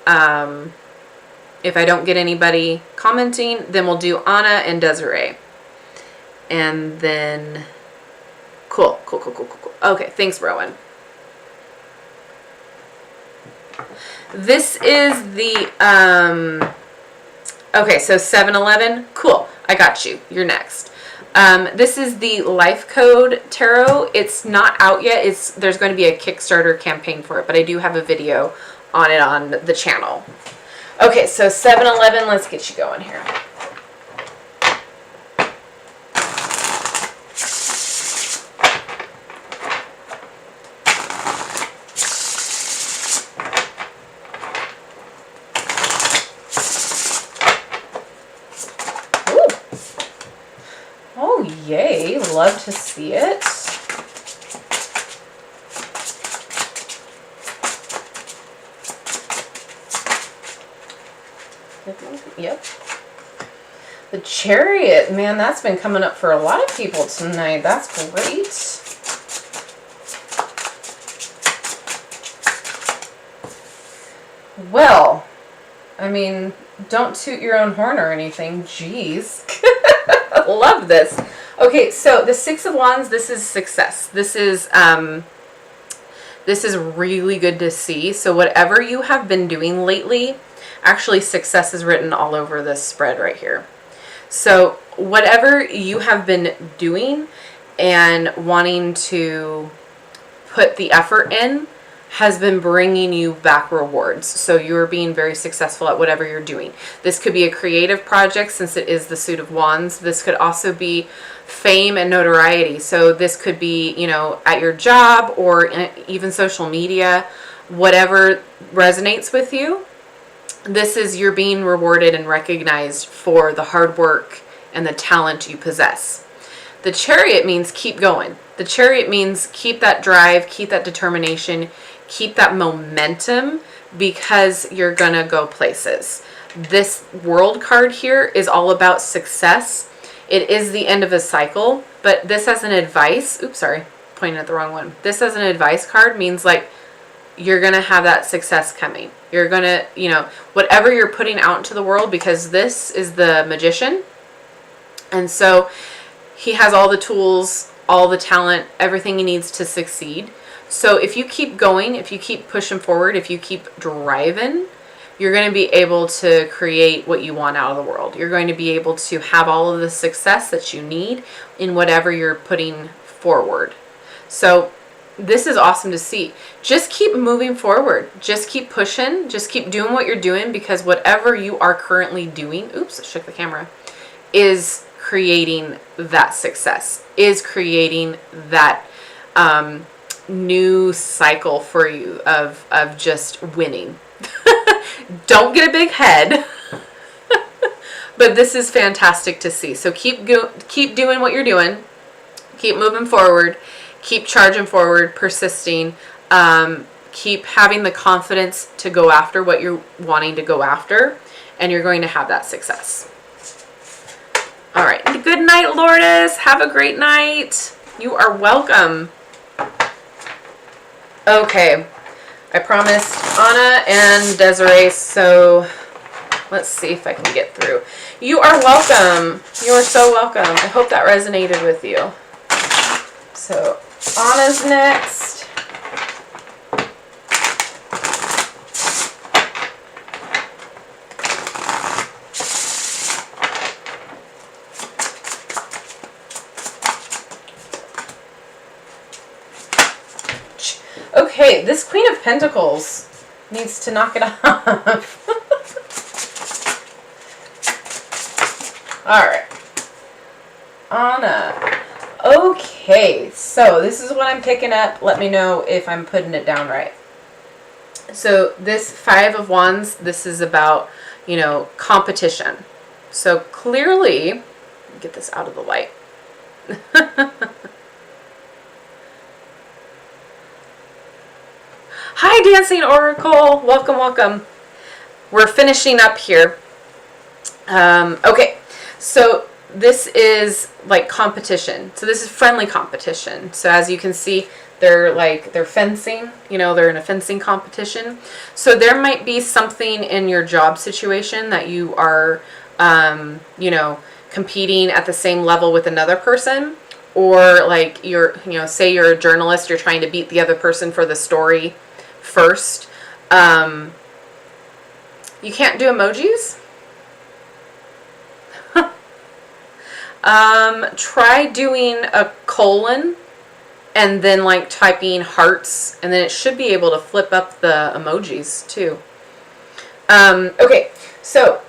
if I don't get anybody commenting, then we'll do Anna and Desiree. And then, cool. Okay, thanks, Rowan. This is the, okay, so 7-Eleven. Cool, I got you. You're next. This is the Life Code Tarot. It's not out yet. There's going to be a Kickstarter campaign for it, but I do have a video on it on the channel. Okay, so 7-Eleven, let's get you going here. Yay, love to see it. Yep. The Chariot, man, that's been coming up for a lot of people tonight. That's great. Well, I mean, don't toot your own horn or anything. Jeez. Love this. Okay, so the 6 of Wands, this is success. This is really good to see. So whatever you have been doing lately, actually success is written all over this spread right here. So whatever you have been doing and wanting to put the effort in, has been bringing you back rewards. So you're being very successful at whatever you're doing. This could be a creative project since it is the Suit of Wands. This could also be fame and notoriety. So this could be, you know, at your job or even social media, whatever resonates with you. This is you're being rewarded and recognized for the hard work and the talent you possess. The Chariot means keep going. The Chariot means keep that drive, keep that determination, keep that momentum, because you're gonna go places. This World card here is all about success. It is the end of a cycle, but this as an advice, oops, sorry, pointing at the wrong one. This as an advice card means like you're gonna have that success coming. You're gonna, you know, whatever you're putting out into the world, because this is the Magician. And so he has all the tools, all the talent, everything he needs to succeed. So if you keep going, if you keep pushing forward, if you keep driving, you're going to be able to create what you want out of the world. You're going to be able to have all of the success that you need in whatever you're putting forward. So this is awesome to see. Just keep moving forward. Just keep pushing. Just keep doing what you're doing, because whatever you are currently doing, oops, I shook the camera, is creating that success, is creating that new cycle for you of just winning. Don't get a big head. But this is fantastic to see. So keep doing what you're doing. Keep moving forward. Keep charging forward, persisting. Keep having the confidence to go after what you're wanting to go after, and you're going to have that success. All right. Good night, Lordis. Have a great night. You are welcome. Okay. I promised Anna and Desiree, so let's see if I can get through. You are welcome. You are so welcome. I hope that resonated with you. So Anna's next. Okay, this Queen of Pentacles needs to knock it off. Alright. Anna. Okay, so this is what I'm picking up. Let me know if I'm putting it down right. So this Five of Wands, this is about, you know, competition. So clearly, get this out of the light. Hi, Dancing Oracle. Welcome, welcome. We're finishing up here. Okay, so this is like competition. So this is friendly competition. So as you can see, they're fencing, you know, they're in a fencing competition. So there might be something in your job situation that you are, you know, competing at the same level with another person, or like you're, you know, say you're a journalist, you're trying to beat the other person for the story first. You can't do emojis. Try doing a colon and then like typing hearts, and then it should be able to flip up the emojis too. Okay, so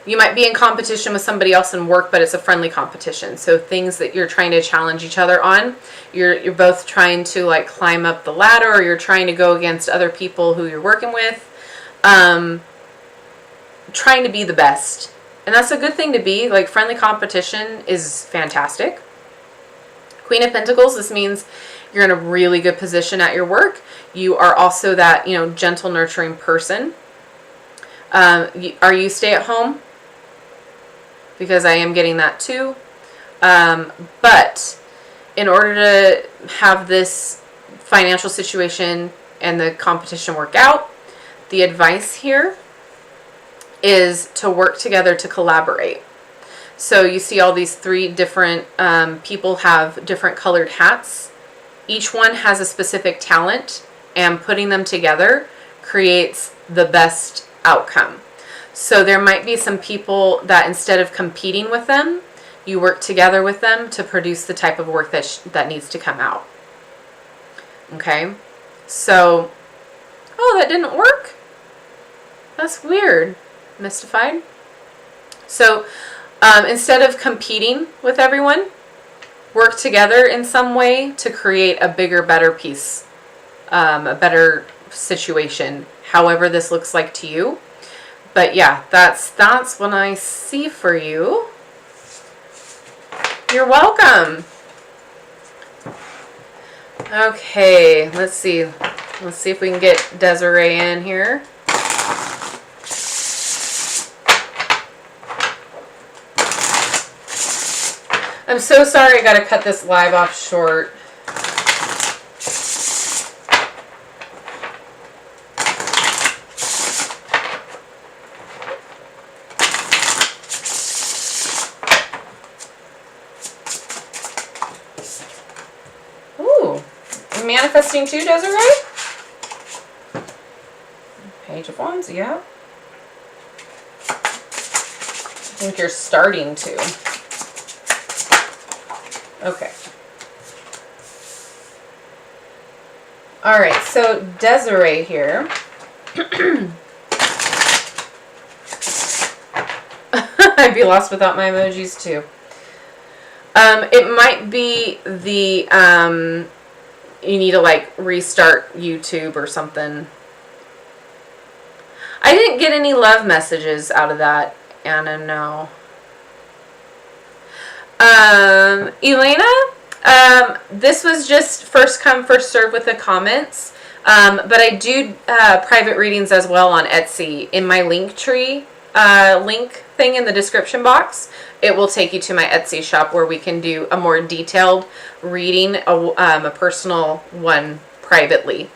you might be in competition with somebody else in work, but it's a friendly competition. So things that you're trying to challenge each other on, you're both trying to like climb up the ladder, or you're trying to go against other people who you're working with, trying to be the best. And that's a good thing to be. Like, friendly competition is fantastic. Queen of Pentacles, this means you're in a really good position at your work. You are also that, you know, gentle, nurturing person. Are you stay at home? Because I am getting that too. But in order to have this financial situation and the competition work out, the advice here is to work together, to collaborate. So you see all these three different people have different colored hats. Each one has a specific talent, and putting them together creates the best outcome. So there might be some people that instead of competing with them, you work together with them to produce the type of work that needs to come out. Okay? So, oh, that didn't work? That's weird. Mystified. So, instead of competing with everyone, work together in some way to create a bigger, better piece, a better situation, however this looks like to you. But yeah, that's what I see for you. You're welcome. Okay, let's see. Let's see if we can get Desiree in here. I'm so sorry I gotta cut this live off short. Ooh, you manifesting too, Desiree? Page of Wands, yeah. I think you're starting to. Okay. All right, so Desiree here. I'd be lost without my emojis too. It might be the, you need to like restart YouTube or something. I didn't get any love messages out of that, Anna, no. Elena, this was just first come, first serve with the comments. But I do private readings as well on Etsy. In my Linktree link thing in the description box, it will take you to my Etsy shop where we can do a more detailed reading, a personal one privately.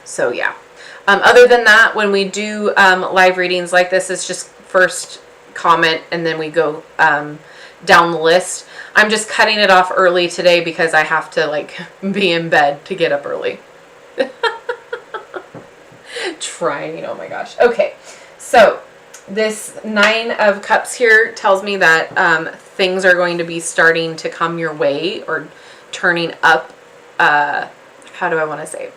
So yeah. Other than that, when we do live readings like this, it's just first comment and then we go down the list. I'm just cutting it off early today because I have to like be in bed to get up early. Trying, oh my gosh. Okay, so this 9 of Cups here tells me that things are going to be starting to come your way or turning up. How do I want to say?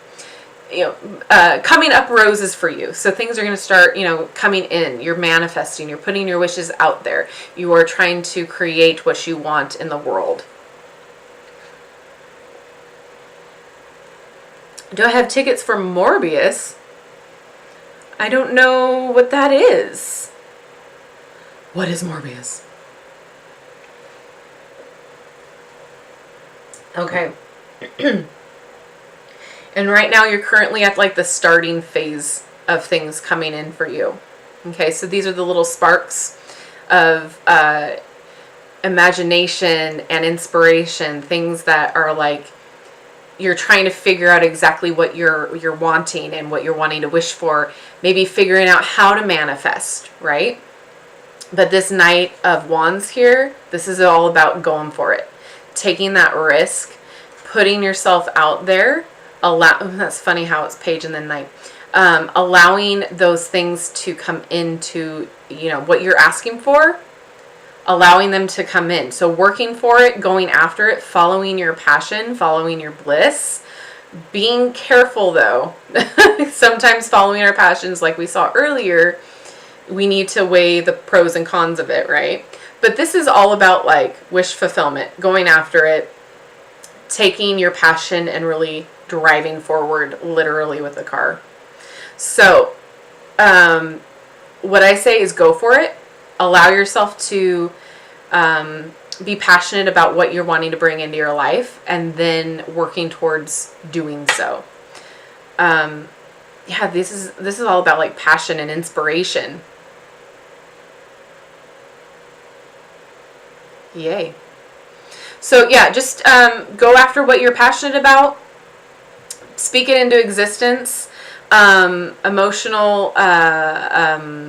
Coming up roses for you. So things are going to start, coming in. You're manifesting. You're putting your wishes out there. You are trying to create what you want in the world. Do I have tickets for Morbius? I don't know what that is. What is Morbius? Okay. And right now you're currently at like the starting phase of things coming in for you. Okay, so these are the little sparks of imagination and inspiration, things that are like you're trying to figure out exactly what you're wanting and what you're wanting to wish for, maybe figuring out how to manifest, right? But this Knight of Wands here, this is all about going for it, taking that risk, putting yourself out there. That's funny how it's page and then night. Allowing those things to come into, what you're asking for, allowing them to come in. So working for it, going after it, following your passion, following your bliss. Being careful though. Sometimes following our passions, like we saw earlier, we need to weigh the pros and cons of it, right? But this is all about like wish fulfillment, going after it, taking your passion and really driving forward literally with the car. So what I say is go for it. Allow yourself to be passionate about what you're wanting to bring into your life and then working towards doing so. Yeah, this is all about like passion and inspiration. Yay. So yeah, just go after what you're passionate about. Speak it into existence. Emotional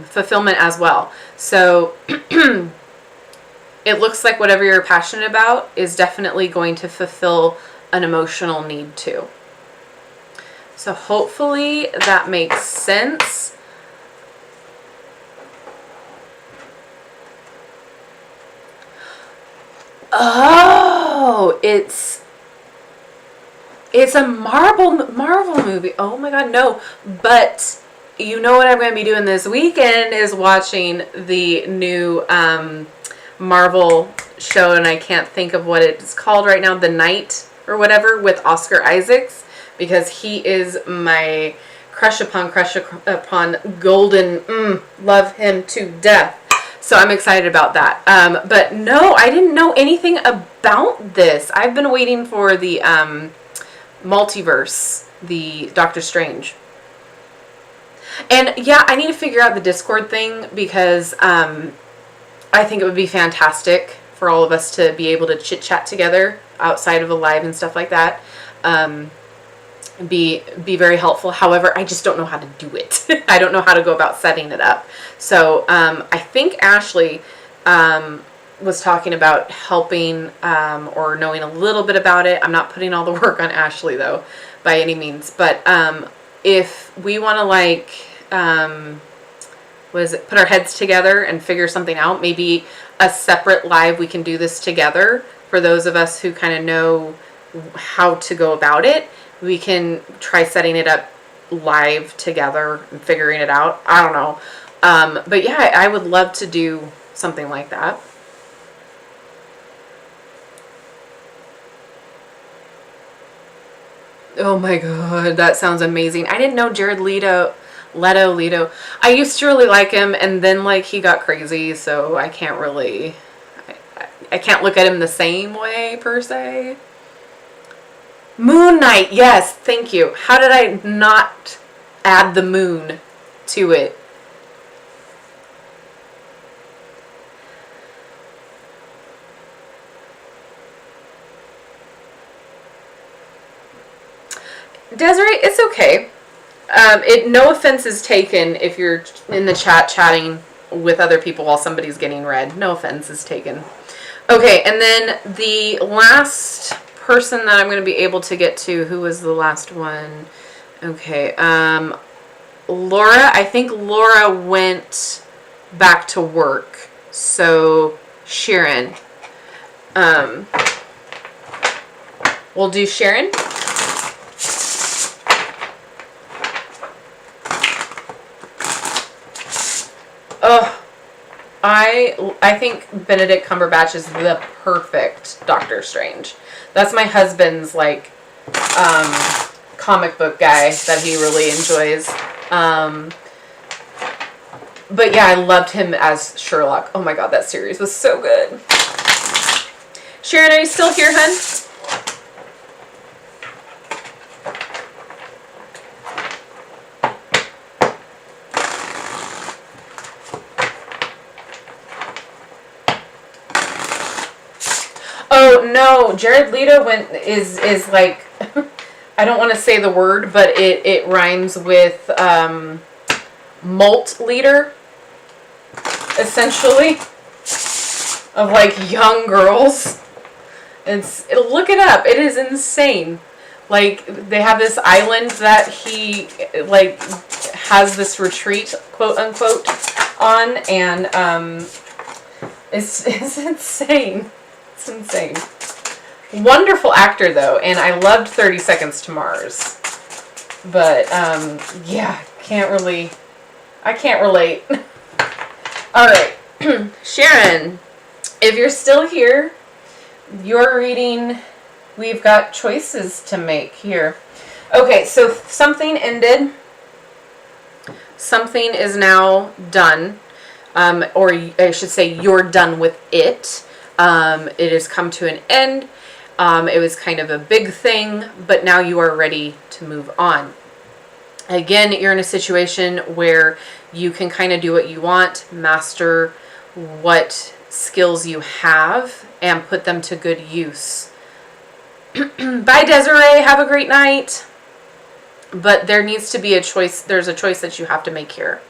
fulfillment as well. So it looks like whatever you're passionate about is definitely going to fulfill an emotional need too. So hopefully that makes sense. Oh, It's a Marvel movie. Oh my god, no. But you know what I'm going to be doing this weekend is watching the new Marvel show, and I can't think of what it's called right now, The Night or whatever, with Oscar Isaacs, because he is my crush upon golden, love him to death. So I'm excited about that. But no, I didn't know anything about this. I've been waiting for the multiverse, the Doctor Strange. And yeah, I need to figure out the Discord thing, because I think it would be fantastic for all of us to be able to chit chat together outside of a live and stuff like that. Be very helpful. However, I just don't know how to do it. I don't know how to go about setting it up. So I think Ashley was talking about helping or knowing a little bit about it. I'm not putting all the work on Ashley though, by any means. But if we want to put our heads together and figure something out, maybe a separate live, we can do this together. For those of us who kind of know how to go about it, we can try setting it up live together and figuring it out. I don't know. But yeah, I would love to do something like that. Oh my god, that sounds amazing. I didn't know Jared Leto. I used to really like him, and then he got crazy, so I can't really, I can't look at him the same way per se. Moon Knight, yes, thank you. How did I not add the moon to it? Desiree, it's okay. No offense is taken if you're in the chat chatting with other people while somebody's getting read. No offense is taken. Okay, and then the last person that I'm going to be able to get to, who was the last one? Okay, Laura. I think Laura went back to work. So, Sharon. We'll do Sharon. Oh, I think Benedict Cumberbatch is the perfect Doctor Strange. That's my husband's comic book guy that he really enjoys. But yeah, I loved him as Sherlock. Oh my god, that series was so good. Sharon, are you still here, hun? Oh no, Jared Leto is I don't want to say the word, but it rhymes with malt leader, essentially, of young girls. Look it up. It is insane. They have this island that he has this retreat, quote unquote, on, and it's insane. It's insane. Wonderful actor though, and I loved 30 Seconds to Mars. But yeah, I can't relate. All right, Sharon, if you're still here, you're reading. We've got choices to make here. Okay, so something ended. Something is now done, or I should say, you're done with it. It has come to an end. It was kind of a big thing, but now you are ready to move on. Again, you're in a situation where you can kind of do what you want, master what skills you have, and put them to good use. Bye, Desiree. Have a great night. But there needs to be a choice. There's a choice that you have to make here.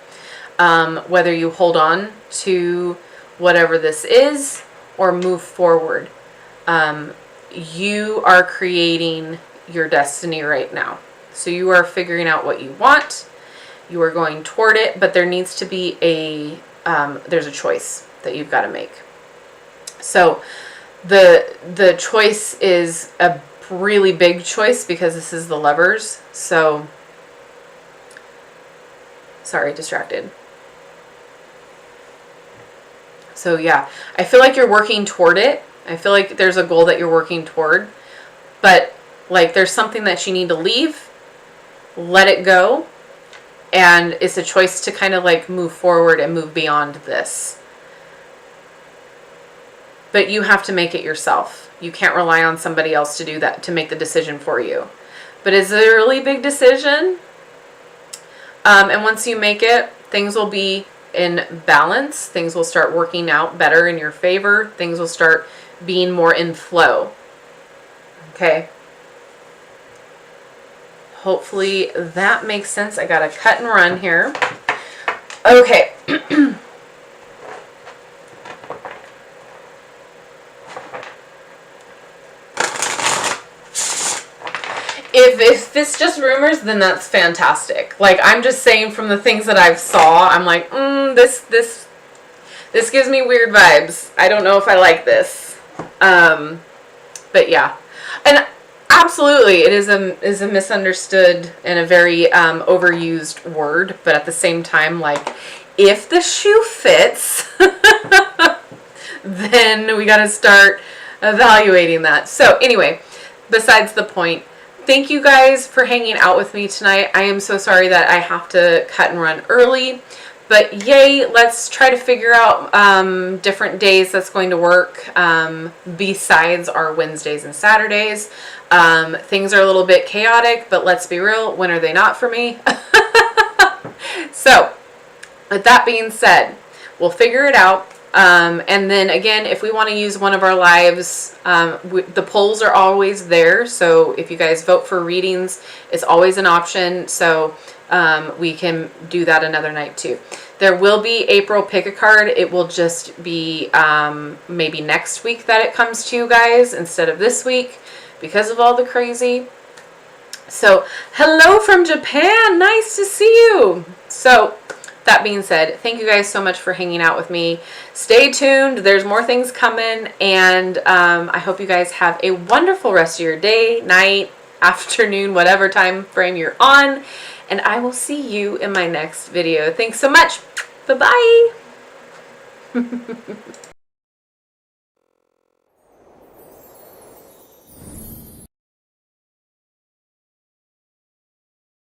Whether you hold on to whatever this is or move forward. You are creating your destiny right now. So you are figuring out what you want. You are going toward it, but there needs to be there's a choice that you've got to make. So the choice is a really big choice because this is the Lovers. So, sorry, distracted. So yeah, I feel like you're working toward it. I feel like there's a goal that you're working toward, but like there's something that you need to leave, let it go, and it's a choice to kind of like move forward and move beyond this. But you have to make it yourself. You can't rely on somebody else to do that, to make the decision for you. But it's a really big decision. And once you make it, things will be in balance. Things will start working out better in your favor. Things will start being more in flow. Okay. Hopefully that makes sense. I got to cut and run here. Okay. If it's just rumors, then that's fantastic. Like, I'm just saying from the things that I've saw, I'm like, this gives me weird vibes. I don't know if I like this. But yeah. And absolutely, it is a misunderstood and a very overused word. But at the same time, like, if the shoe fits, then we got to start evaluating that. So anyway, besides the point, thank you guys for hanging out with me tonight. I am so sorry that I have to cut and run early, but yay, let's try to figure out different days that's going to work besides our Wednesdays and Saturdays. Things are a little bit chaotic, but let's be real, when are they not for me? So, with that being said, we'll figure it out. And then again, if we want to use one of our lives, the polls are always there. So if you guys vote for readings, it's always an option. So we can do that another night too. There will be April pick a card. It will just be maybe next week that it comes to you guys instead of this week because of all the crazy. So hello from Japan. Nice to see you. So that being said, thank you guys so much for hanging out with me. Stay tuned. There's more things coming. And I hope you guys have a wonderful rest of your day, night, afternoon, whatever time frame you're on. And I will see you in my next video. Thanks so much. Bye-bye.